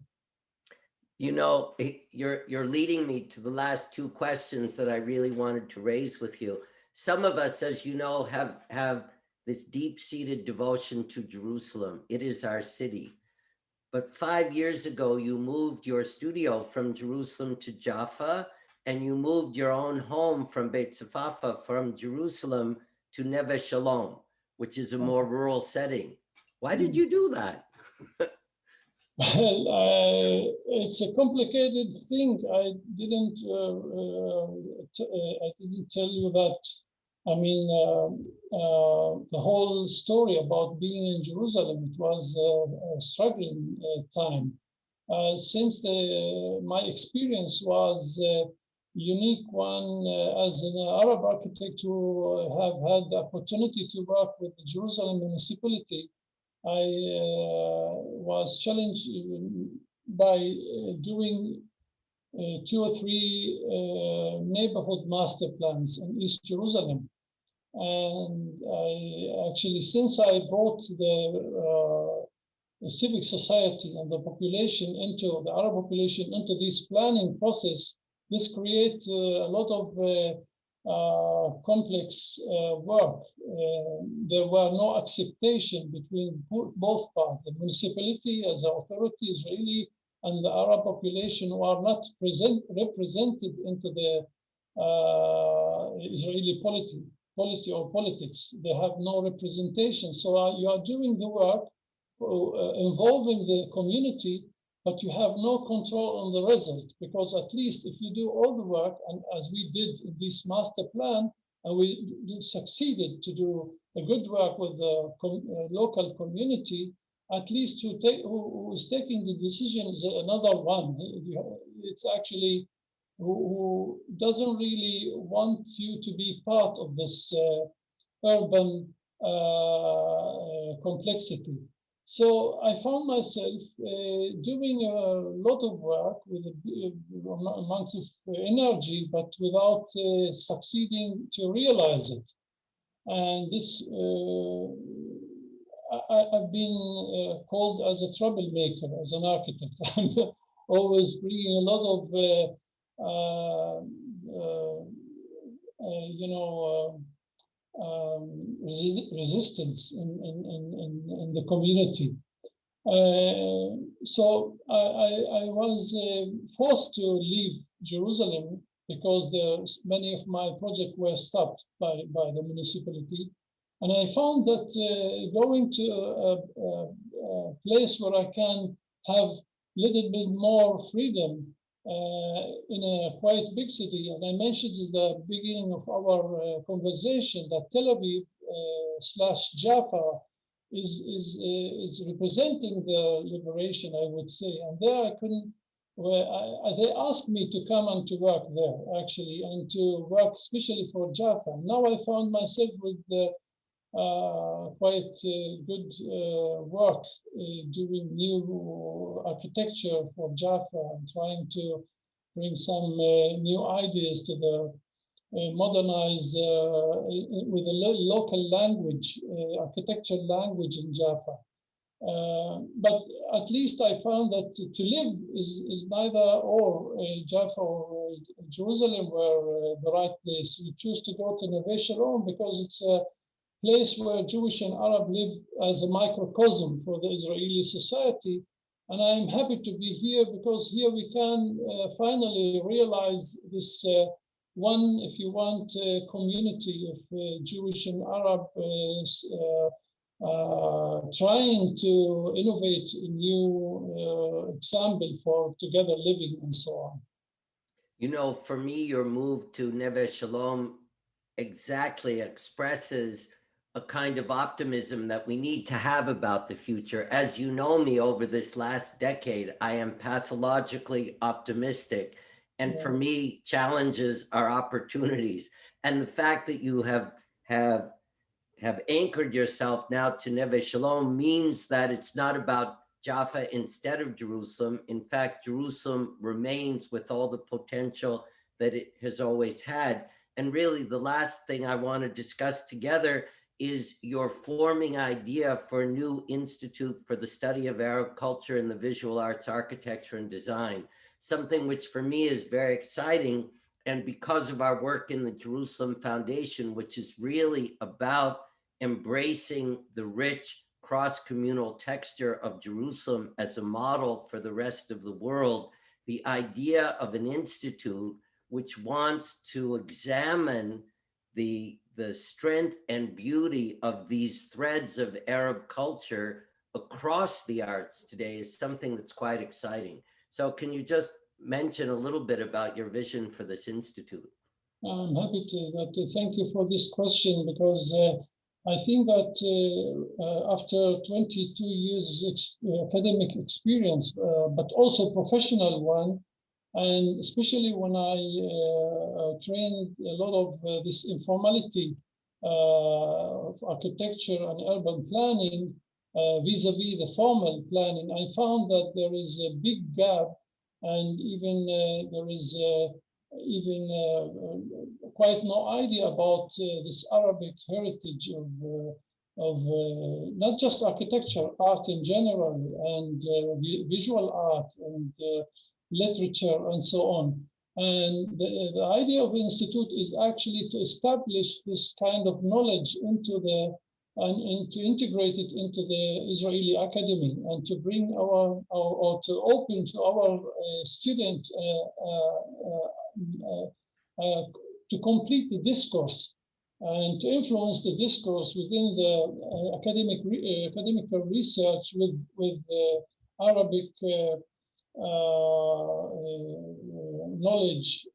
You know, you're leading me to the last two questions that I really wanted to raise with you. Some of us, as you know, have this deep-seated devotion to Jerusalem. It is our city. But 5 years ago, you moved your studio from Jerusalem to Jaffa, and you moved your own home from Beit Safafa from Jerusalem to Neve Shalom, which is a more rural setting. Why did you do that? Well, it's a complicated thing. I didn't tell you that. I mean, the whole story about being in Jerusalem, it was a struggling time. Since my experience was a unique one as an Arab architect who have had the opportunity to work with the Jerusalem municipality, I was challenged by doing 2 or 3 neighborhood master plans in East Jerusalem. And I actually, since I brought the civic society and the population into the Arab population into this planning process, this creates a lot of complex work. There were no acceptation between both parts, the municipality as an authority, Israeli, and the Arab population who are not represented into the Israeli policy or politics. They have no representation. So you are doing the work involving the community, but you have no control on the result, because at least if you do all the work, and as we did in this master plan, and we succeeded to do a good work with the local community, at least who is taking the decision is another one. It's actually who doesn't really want you to be part of this urban complexity. So I found myself doing a lot of work with a amount of energy, but without succeeding to realize it. And this, I've been called as a troublemaker, as an architect. I'm always bringing a lot of, resistance in the community. So I was forced to leave Jerusalem because many of my projects were stopped by the municipality. And I found that going to a place where I can have a little bit more freedom in a quite big city, and I mentioned at the beginning of our conversation that Tel Aviv / Jaffa is representing the liberation, I would say. And there I couldn't. They asked me to come and to work there, actually, and to work especially for Jaffa. Now I found myself with quite good work doing new architecture for Jaffa and trying to bring some new ideas to the modernized with a local language, architecture language in Jaffa. But at least I found that to live is neither or. Jaffa or Jerusalem were the right place. We choose to go to Neve Shalom because it's a place where Jewish and Arab live as a microcosm for the Israeli society. And I'm happy to be here because here we can finally realize this one, if you want, community of Jewish and Arab trying to innovate a new example for together living and so on. You know, for me, your move to Neve Shalom exactly expresses a kind of optimism that we need to have about the future. As you know me over this last decade, I am pathologically optimistic. And for me, challenges are opportunities. And the fact that you have have anchored yourself now to Neve Shalom means that it's not about Jaffa instead of Jerusalem. In fact, Jerusalem remains with all the potential that it has always had. And really, the last thing I want to discuss together is your forming idea for a new institute for the study of Arab culture and the visual arts, architecture, and design, something which for me is very exciting. And because of our work in the Jerusalem Foundation, which is really about embracing the rich cross-communal texture of Jerusalem as a model for the rest of the world, the idea of an institute which wants to examine the strength and beauty of these threads of Arab culture across the arts today is something that's quite exciting. So can you just mention a little bit about your vision for this institute? I'm happy to thank you for this question, because I think that after 22 years academic experience, but also professional one, and especially when I trained a lot of this informality of architecture and urban planning vis-a-vis the formal planning, I found that there is a big gap, and even there is even quite no idea about this Arabic heritage of not just architecture, art in general, and visual art, and literature, and so on. And the idea of the institute is actually to establish this kind of knowledge into the and to integrate it into the Israeli academy, and to bring our or to open to our student to complete the discourse and to influence the discourse within the academic research with Arabic knowledge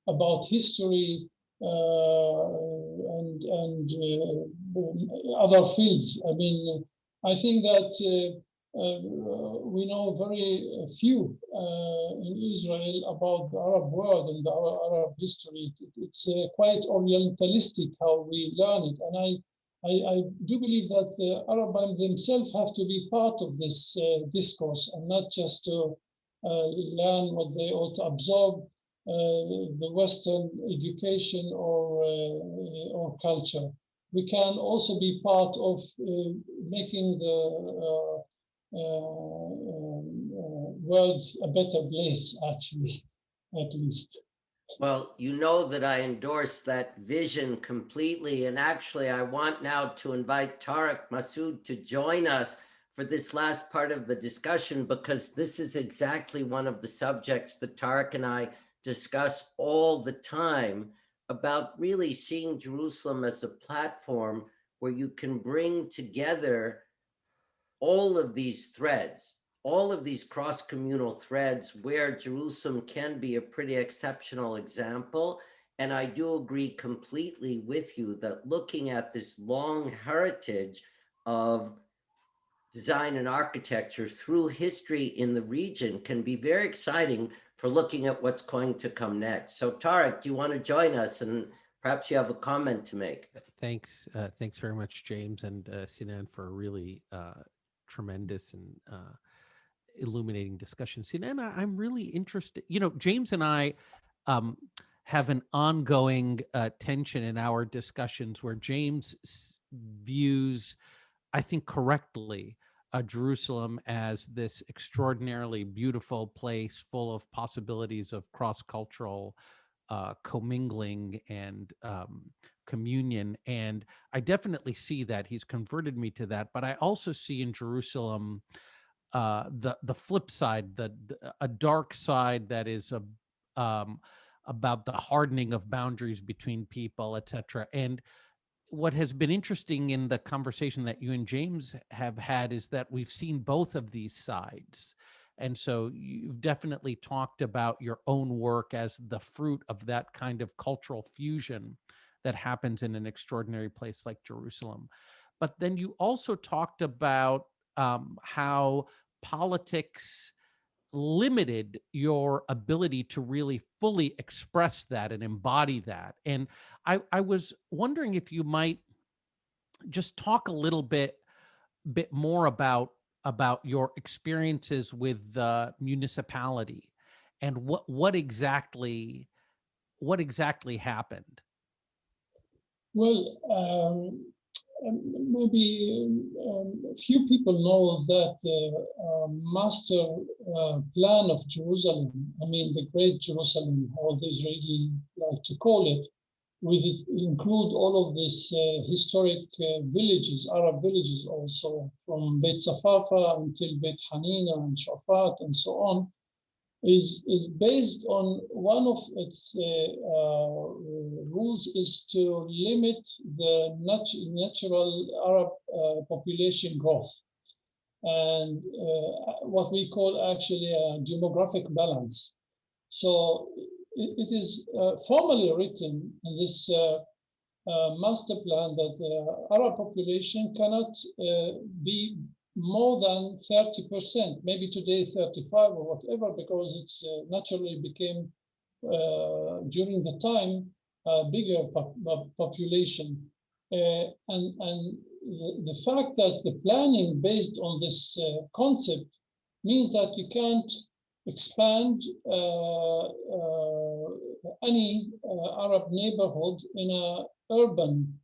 about history and other fields. I mean, I think that we know very few in Israel about the Arab world and the Arab history. It's quite Orientalistic how we learn it, and I do believe that the Arabs themselves have to be part of this discourse, and not just to learn what they ought to absorb the Western education or culture. We can also be part of making the world a better place, actually, at least. Well, you know that I endorse that vision completely. And actually, I want now to invite Tariq Masood to join us for this last part of the discussion, because this is exactly one of the subjects that Tariq and I discuss all the time, about really seeing Jerusalem as a platform where you can bring together all of these threads, all of these cross-communal threads, where Jerusalem can be a pretty exceptional example. And I do agree completely with you that looking at this long heritage of design and architecture through history in the region can be very exciting for looking at what's going to come next. So Tariq, do you want to join us? And perhaps you have a comment to make. Thanks. Thanks very much, James and Senan, for a really tremendous and illuminating discussion. Senan, I'm really interested. You know, James and I have an ongoing tension in our discussions where James views, I think correctly, Jerusalem as this extraordinarily beautiful place full of possibilities of cross-cultural commingling and communion. And I definitely see that. He's converted me to that. But I also see in Jerusalem the flip side, a dark side that is about the hardening of boundaries between people, etc. And what has been interesting in the conversation that you and James have had is that we've seen both of these sides. And so you've definitely talked about your own work as the fruit of that kind of cultural fusion that happens in an extraordinary place like Jerusalem. But then you also talked about how politics limited your ability to really fully express that and embody that. And I was wondering if you might just talk a little bit more about your experiences with the municipality and what exactly happened. Well, maybe few people know that master plan of Jerusalem, I mean the Great Jerusalem, how the Israeli like to call it, with it include all of these historic villages, Arab villages also, from Beit Safafa until Beit Hanina and Shafat and so on, is based on one of its rules is to limit the natural Arab population growth and what we call actually a demographic balance. So it is formally written in this master plan that the Arab population cannot be more than 30%, maybe today 35 or whatever, because it's naturally became during the time a bigger population. And the fact that the planning based on this concept means that you can't expand any Arab neighborhood in an urban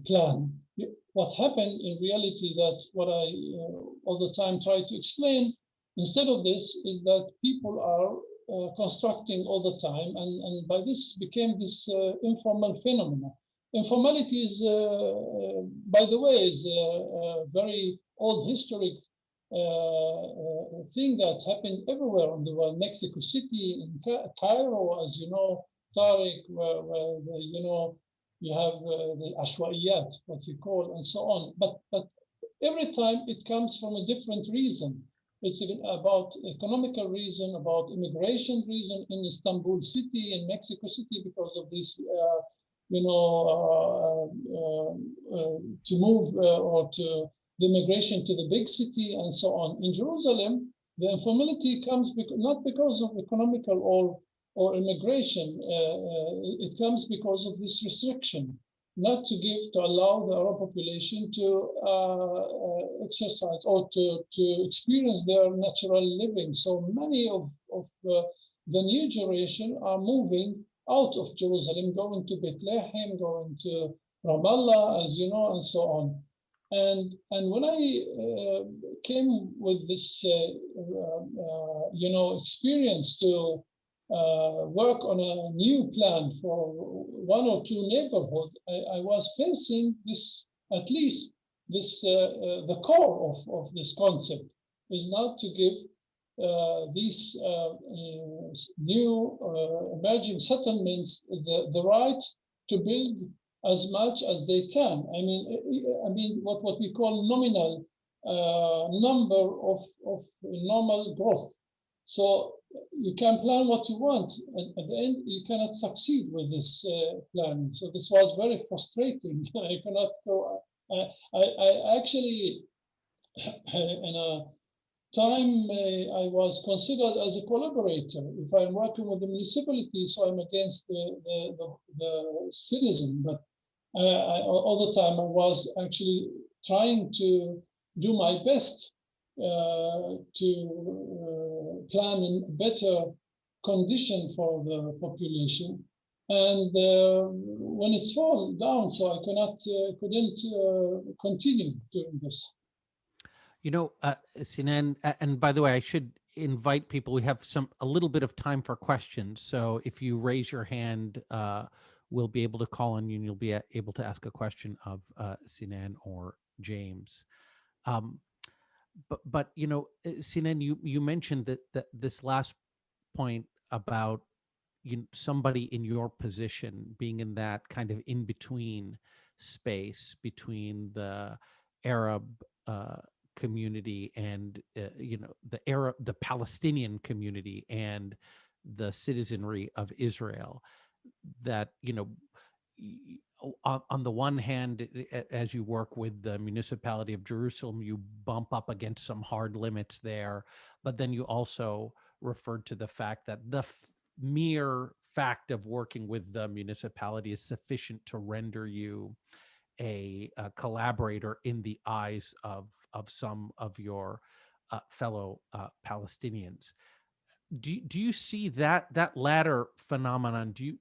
plan. What happened in reality, that what I all the time try to explain, instead of this, is that people are constructing all the time, and by this became this informal phenomena. Informality is, by the way, is a very old historic thing that happened everywhere in the world. Mexico City, in Cairo, as you know, Tariq, where you know, you have the ashwaiyat, what you call, and so on. But every time it comes from a different reason. It's about economical reason, about immigration reason in Istanbul city, in Mexico City, because of this, you know, to move or to the immigration to the big city and so on. In Jerusalem, the informality comes not because of economical or immigration. It comes because of this restriction, not to allow the Arab population to exercise or to experience their natural living. So many of the new generation are moving out of Jerusalem, going to Bethlehem, going to Ramallah, as you know, and so on. And when I came with this, you know, experience to work on a new plan for one or two neighborhoods, I was facing this, at least this, the core of this concept is not to give these new emerging settlements the right to build as much as they can. I mean what we call nominal number of normal growth. So you can plan what you want, and at the end you cannot succeed with this plan. So this was very frustrating. I cannot go. I actually in a time I was considered as a collaborator. If I'm working with the municipality, so I'm against the citizen. But all the time I was actually trying to do my best to plan in better condition for the population. And when it's fall down, so I couldn't continue doing this. You know, Senan, and by the way, I should invite people. We have a little bit of time for questions. So if you raise your hand, we'll be able to call on you and you'll be able to ask a question of Senan or James. But you know, Senan, you mentioned that this last point about somebody in your position being in that kind of in between space between the Arab community and the Palestinian community and the citizenry of Israel. That on the one hand, as you work with the municipality of Jerusalem, you bump up against some hard limits there, but then you also referred to the fact that the mere fact of working with the municipality is sufficient to render you a collaborator in the eyes of some of your fellow Palestinians. Do you see that latter phenomenon? Do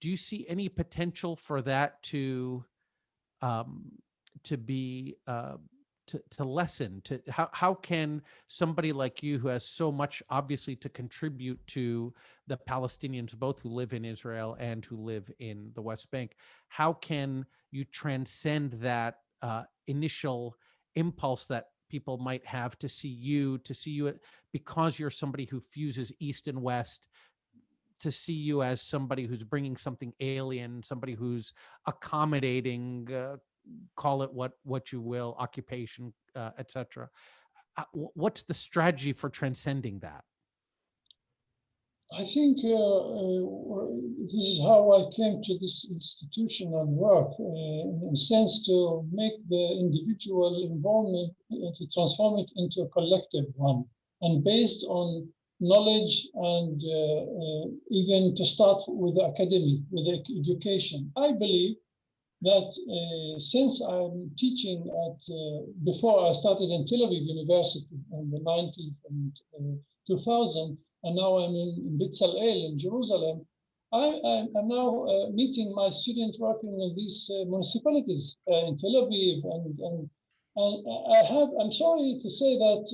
you see any potential for that to be to lessen? To how can somebody like you, who has so much obviously to contribute to the Palestinians, both who live in Israel and who live in the West Bank, how can you transcend that initial impulse that people might have to see you because you're somebody who fuses East and West, to see you as somebody who's bringing something alien, somebody who's accommodating, call it what you will, occupation, etc. What's the strategy for transcending that? I think this is how I came to this institution and work, in a sense, to make the individual involvement, to transform it into a collective one, and based on knowledge, and even to start with the academy, with the education. I believe that since I'm teaching before I started in Tel Aviv University in the 90s and 2000, and now I'm in Bitzalel in Jerusalem, I'm now meeting my students working in these municipalities in Tel Aviv, and I'm sorry to say that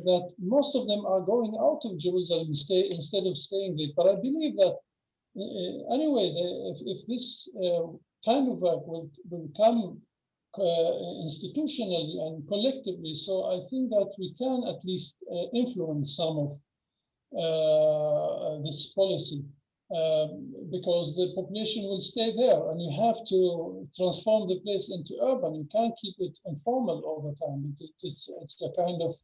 that most of them are going out of Jerusalem instead of staying there. But I believe that anyway, if this kind of work will come institutionally and collectively, so I think that we can at least influence some of this policy, because the population will stay there, and you have to transform the place into urban. You can't keep it informal all the time. It's a kind of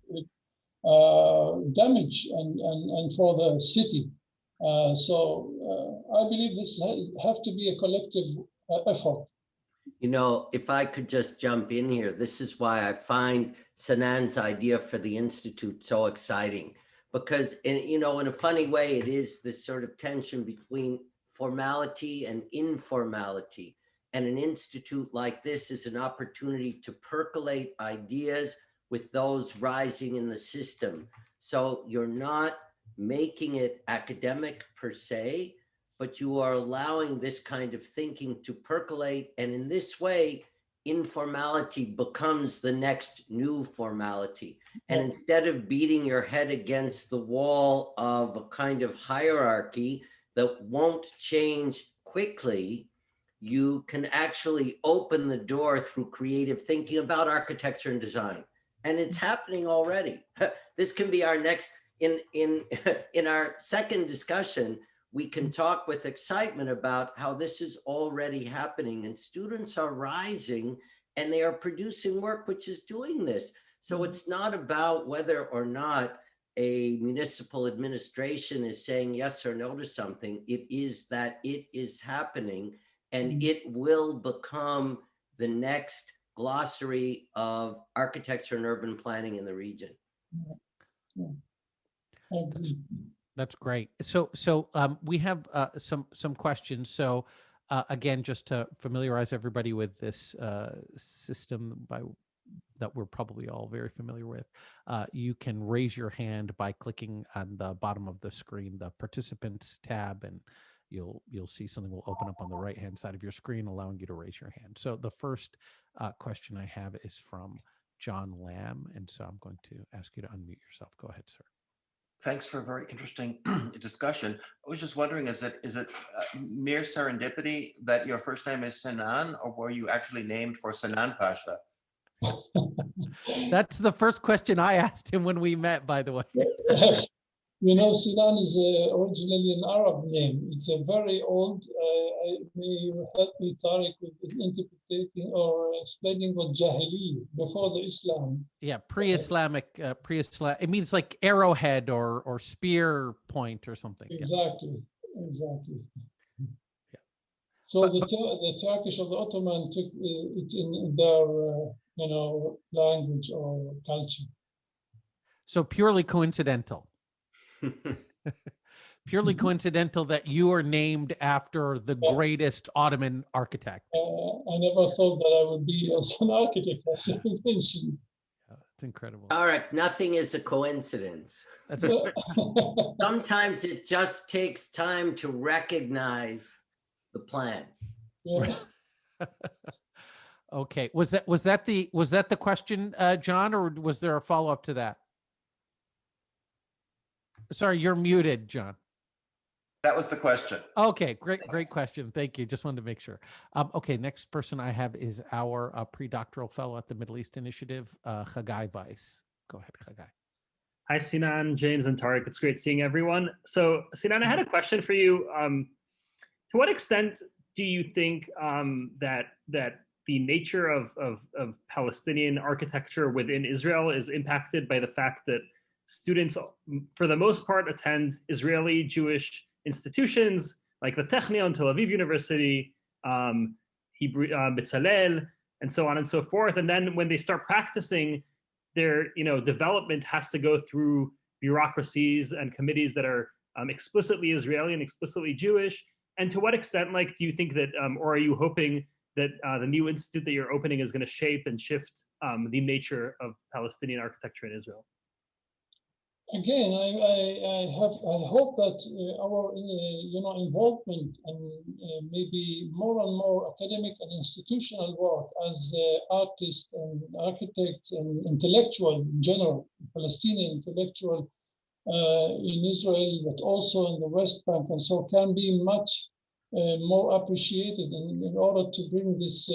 damage and for the city. So I believe this have to be a collective effort. You know, if I could just jump in here, this is why I find Senan's idea for the Institute so exciting. Because, in a funny way, it is this sort of tension between formality and informality. And an institute like this is an opportunity to percolate ideas with those rising in the system. So you're not making it academic per se, but you are allowing this kind of thinking to percolate. And in this way, informality becomes the next new formality. And instead of beating your head against the wall of a kind of hierarchy that won't change quickly, you can actually open the door through creative thinking about architecture and design. And it's happening already. This can be our next, in our second discussion, we can talk with excitement about how this is already happening, and students are rising and they are producing work which is doing this. So it's not about whether or not a municipal administration is saying yes or no to something. It is that it is happening, and it will become the next glossary of architecture and urban planning in the region. That's great. So we have some questions. So again, just to familiarize everybody with this system that we're probably all very familiar with, you can raise your hand by clicking on the bottom of the screen, the participants tab, and you'll see something will open up on the right-hand side of your screen, allowing you to raise your hand. So the first question I have is from John Lamb, and so I'm going to ask you to unmute yourself. Go ahead, sir. Thanks for a very interesting discussion. I was just wondering, is it mere serendipity that your first name is Senan, or were you actually named for Senan Pasha? That's the first question I asked him when we met, by the way. Senan is originally an Arab name. It's a very old, may you help me, Tariq, with interpreting or explaining what Jahili, before the Islam. Yeah, pre-Islamic, it means like arrowhead or spear point or something. Exactly, yeah. Exactly. Yeah. So the Turkish or the Ottoman took it in their, language or culture. So purely coincidental. purely coincidental that you are named after the Yeah. greatest Ottoman architect. I never thought that I would be as an architect, as I mentioned. It's incredible. Tarek, nothing is a coincidence. That's So, Sometimes it just takes time to recognize the plan. yeah. okay. Was that the question, John, or was there a follow-up to that? Sorry, you're muted, John. That was the question. Okay, great question. Thank you. Just wanted to make sure. Okay, next person I have is our pre-doctoral fellow at the Middle East Initiative, Chagai Weiss. Go ahead, Chagai. Hi, Senan, James, and Tarek. It's great seeing everyone. So, Senan, I had a question for you. To what extent do you think that the nature of Palestinian architecture within Israel is impacted by the fact that students, for the most part, attend Israeli Jewish institutions like the Technion, Tel Aviv University, Hebrew B'Tzalel, and so on and so forth. And then when they start practicing, their development has to go through bureaucracies and committees that are explicitly Israeli and explicitly Jewish. And to what extent, like, do you think that, or are you hoping that the new institute that you're opening is going to shape and shift the nature of Palestinian architecture in Israel? Again, I hope that our involvement and maybe more and more academic and institutional work as artists and architects and intellectual in general, Palestinian intellectual in Israel, but also in the West Bank, and so can be much more appreciated in order to bring this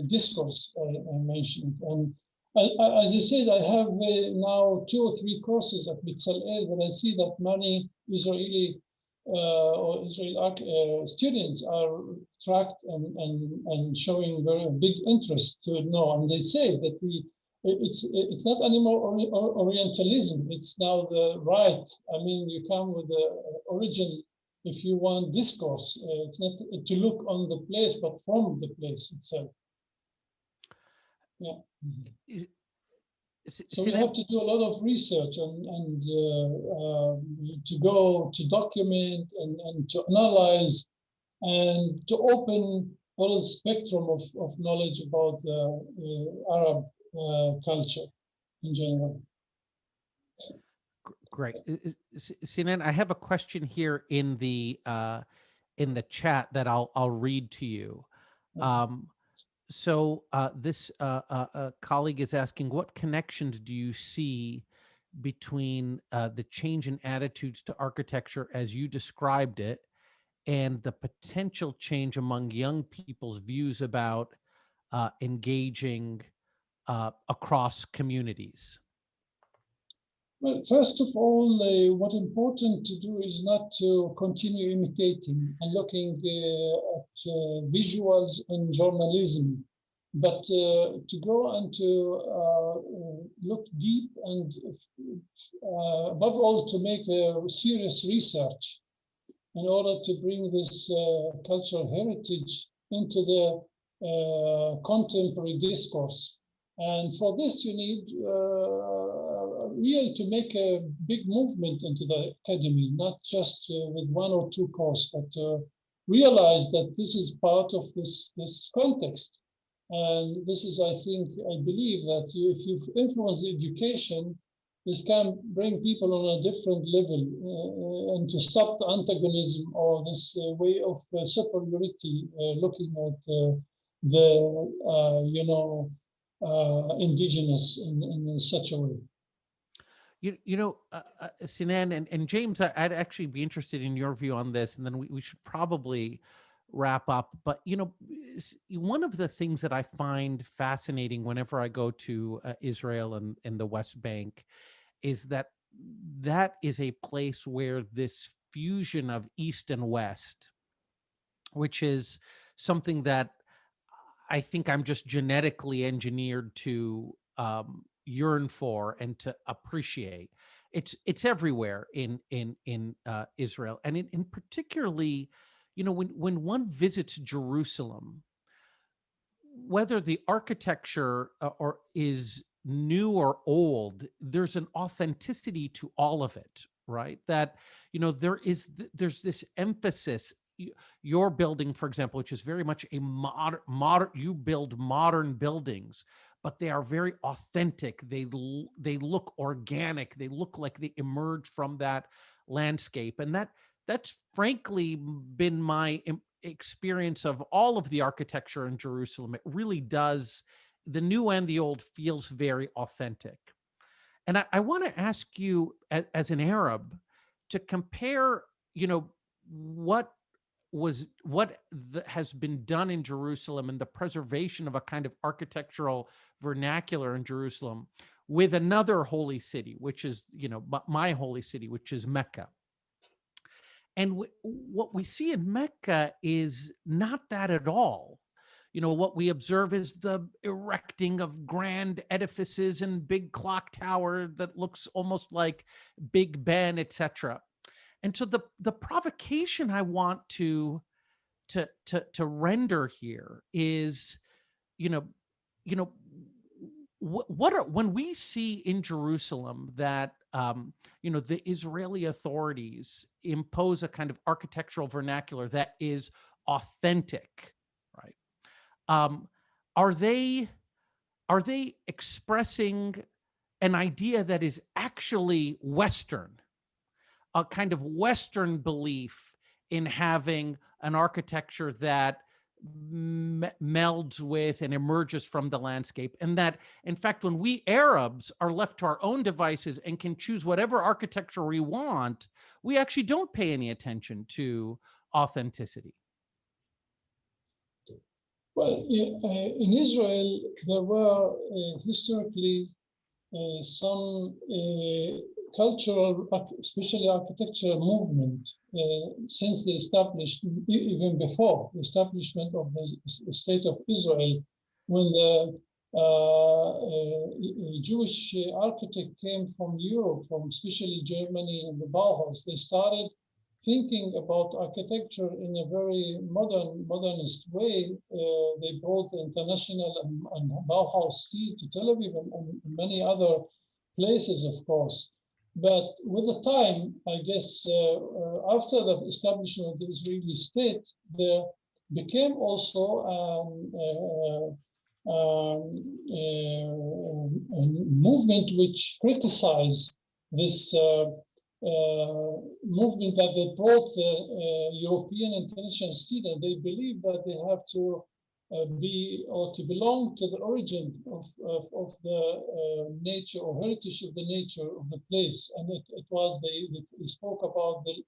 discourse I mentioned. And as I said, I have now 2 or 3 courses at B'Tzalel, but I see that many Israeli or Israeli students are tracked and showing very big interest to know. And they say that it's not anymore Orientalism. It's now the right. I mean, you come with the origin if you want discourse. It's not to look on the place, but from the place itself. Yeah. So we have to do a lot of research and to go to document and to analyze and to open all the spectrum of knowledge about the Arab culture in general. Great. Senan, I have a question here in the chat that I'll read to you. So this colleague is asking, what connections do you see between the change in attitudes to architecture as you described it and the potential change among young people's views about engaging across communities? Well, first of all, what's important to do is not to continue imitating and looking at visuals and journalism, but to go and to look deep and above all to make a serious research in order to bring this cultural heritage into the contemporary discourse. And for this, you need really to make a big movement into the academy, not just with 1 or 2 courses, but realize that this is part of this context. And this is, I believe that if you influence the education, this can bring people on a different level and to stop the antagonism or this way of superiority, looking at indigenous in such a way. Senan and James, I'd actually be interested in your view on this, and then we should probably wrap up. But, one of the things that I find fascinating whenever I go to Israel and the West Bank is that is a place where this fusion of East and West, which is something that I think I'm just genetically engineered to yearn for and to appreciate. It's everywhere in Israel, and in particularly, when one visits Jerusalem, whether the architecture is new or old, there's an authenticity to all of it, right? That, there's this emphasis. Your building, for example, which is very much a modern, you build modern buildings, but they are very authentic. They look organic. They look like they emerge from that landscape. And that's frankly been my experience of all of the architecture in Jerusalem. It really does. The new and the old feels very authentic. And I want to ask you, as an Arab, to compare, what has been done in Jerusalem and the preservation of a kind of architectural vernacular in Jerusalem with another holy city, which is, my holy city, which is Mecca. And what we see in Mecca is not that at all. What we observe is the erecting of grand edifices and big clock tower that looks almost like Big Ben, etc. And so the provocation I want to render here is, when we see in Jerusalem that the Israeli authorities impose a kind of architectural vernacular that is authentic, right? Are they expressing an idea that is actually Western, a kind of Western belief in having an architecture that melds with and emerges from the landscape, and that, in fact, when we Arabs are left to our own devices and can choose whatever architecture we want, we actually don't pay any attention to authenticity? Well, in Israel, there were historically some cultural, especially architectural movement since the establishment, even before the establishment of the State of Israel, when the Jewish architect came from Europe, from especially Germany and the Bauhaus. They started thinking about architecture in a very modernist way. They brought the international and Bauhaus style to Tel Aviv and many other places, of course. But with the time, I guess, after the establishment of the Israeli state, there became also a movement which criticized this movement that they brought the European international student. They believe that they have to be or to belong to the origin of the nature or heritage of the nature of the place. And it was, they spoke about the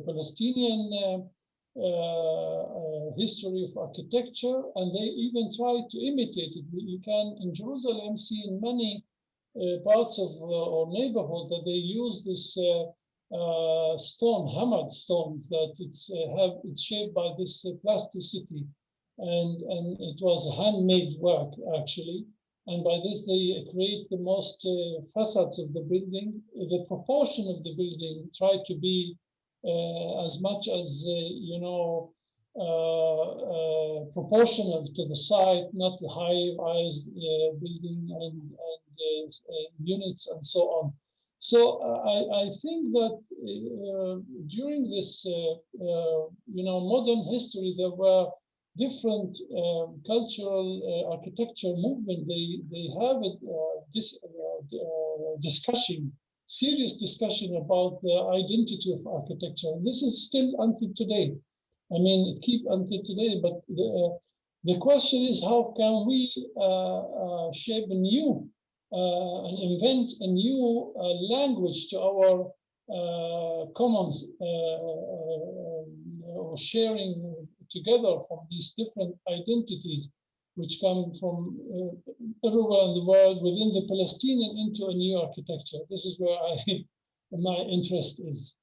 Palestinian history of architecture, and they even tried to imitate it. You can, in Jerusalem, see in many parts of or neighborhood that they use this stone, hammered stones, that it's shaped by this plasticity, and it was handmade work actually. And by this they create the most facades of the building. The proportion of the building tried to be as much as proportional to the site, not the high-rise building and units and so on. So I think that during this modern history, there were different cultural architecture movement. They have this discussion, serious discussion about the identity of architecture. And this is still until today. I mean, it keeps until today, but the question is, how can we shape a new and invent a new language to our commons or sharing together from these different identities which come from everywhere in the world within the Palestinian into a new architecture. This is where my interest is.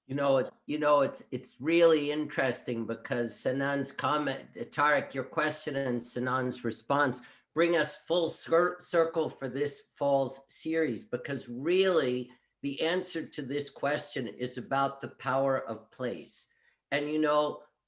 It's really interesting because Senan's comment, Tarek, your question and Senan's response bring us full circle for this fall's series, because really the answer to this question is about the power of place. And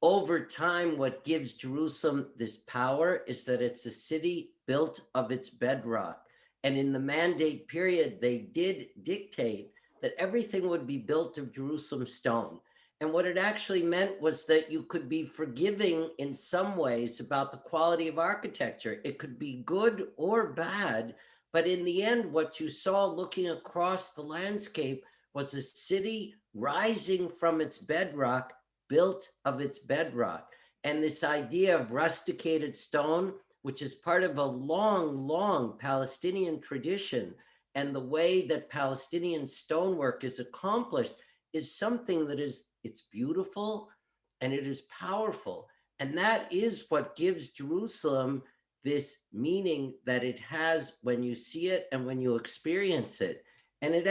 over time, what gives Jerusalem this power is that it's a city built of its bedrock. And in the Mandate period, they did dictate that everything would be built of Jerusalem stone. And what it actually meant was that you could be forgiving in some ways about the quality of architecture. It could be good or bad, but in the end, what you saw looking across the landscape was a city rising from its bedrock, built of its bedrock. And this idea of rusticated stone, which is part of a long, long Palestinian tradition, and the way that Palestinian stonework is accomplished is something that it's beautiful and it is powerful. And that is what gives Jerusalem this meaning that it has when you see it and when you experience it. And it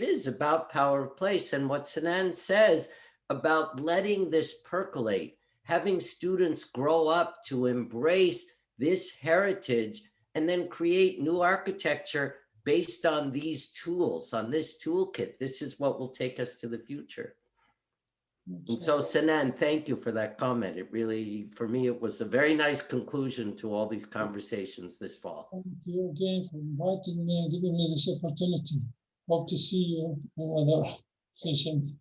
is about power of place. And what Senan says about letting this percolate, having students grow up to embrace this heritage and then create new architecture based on these tools, on this toolkit. This is what will take us to the future. And so, Senan, thank you for that comment. It really, for me, it was a very nice conclusion to all these conversations this fall. Thank you again for inviting me and giving me this opportunity. Hope to see you in other sessions.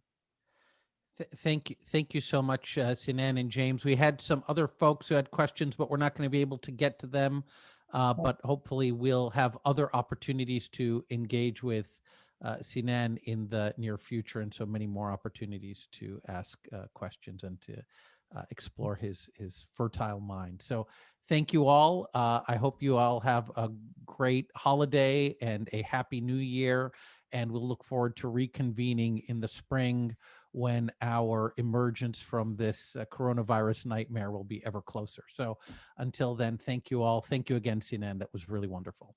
Thank you so much, Senan and James. We had some other folks who had questions, but we're not going to be able to get to them. But hopefully we'll have other opportunities to engage with Senan in the near future, and so many more opportunities to ask questions and to explore his fertile mind. So thank you all. I hope you all have a great holiday and a happy new year, and we'll look forward to reconvening in the spring when our emergence from this coronavirus nightmare will be ever closer. So until then, thank you all. Thank you again, Senan. That was really wonderful.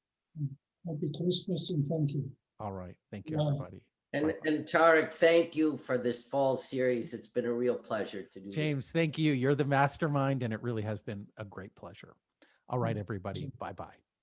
Happy Christmas and thank you. All right. Thank you, Bye. everybody. And Tarek, thank you for this fall series. It's been a real pleasure to do this. James, thank you. You're the mastermind, and it really has been a great pleasure. All right, everybody. Bye-bye.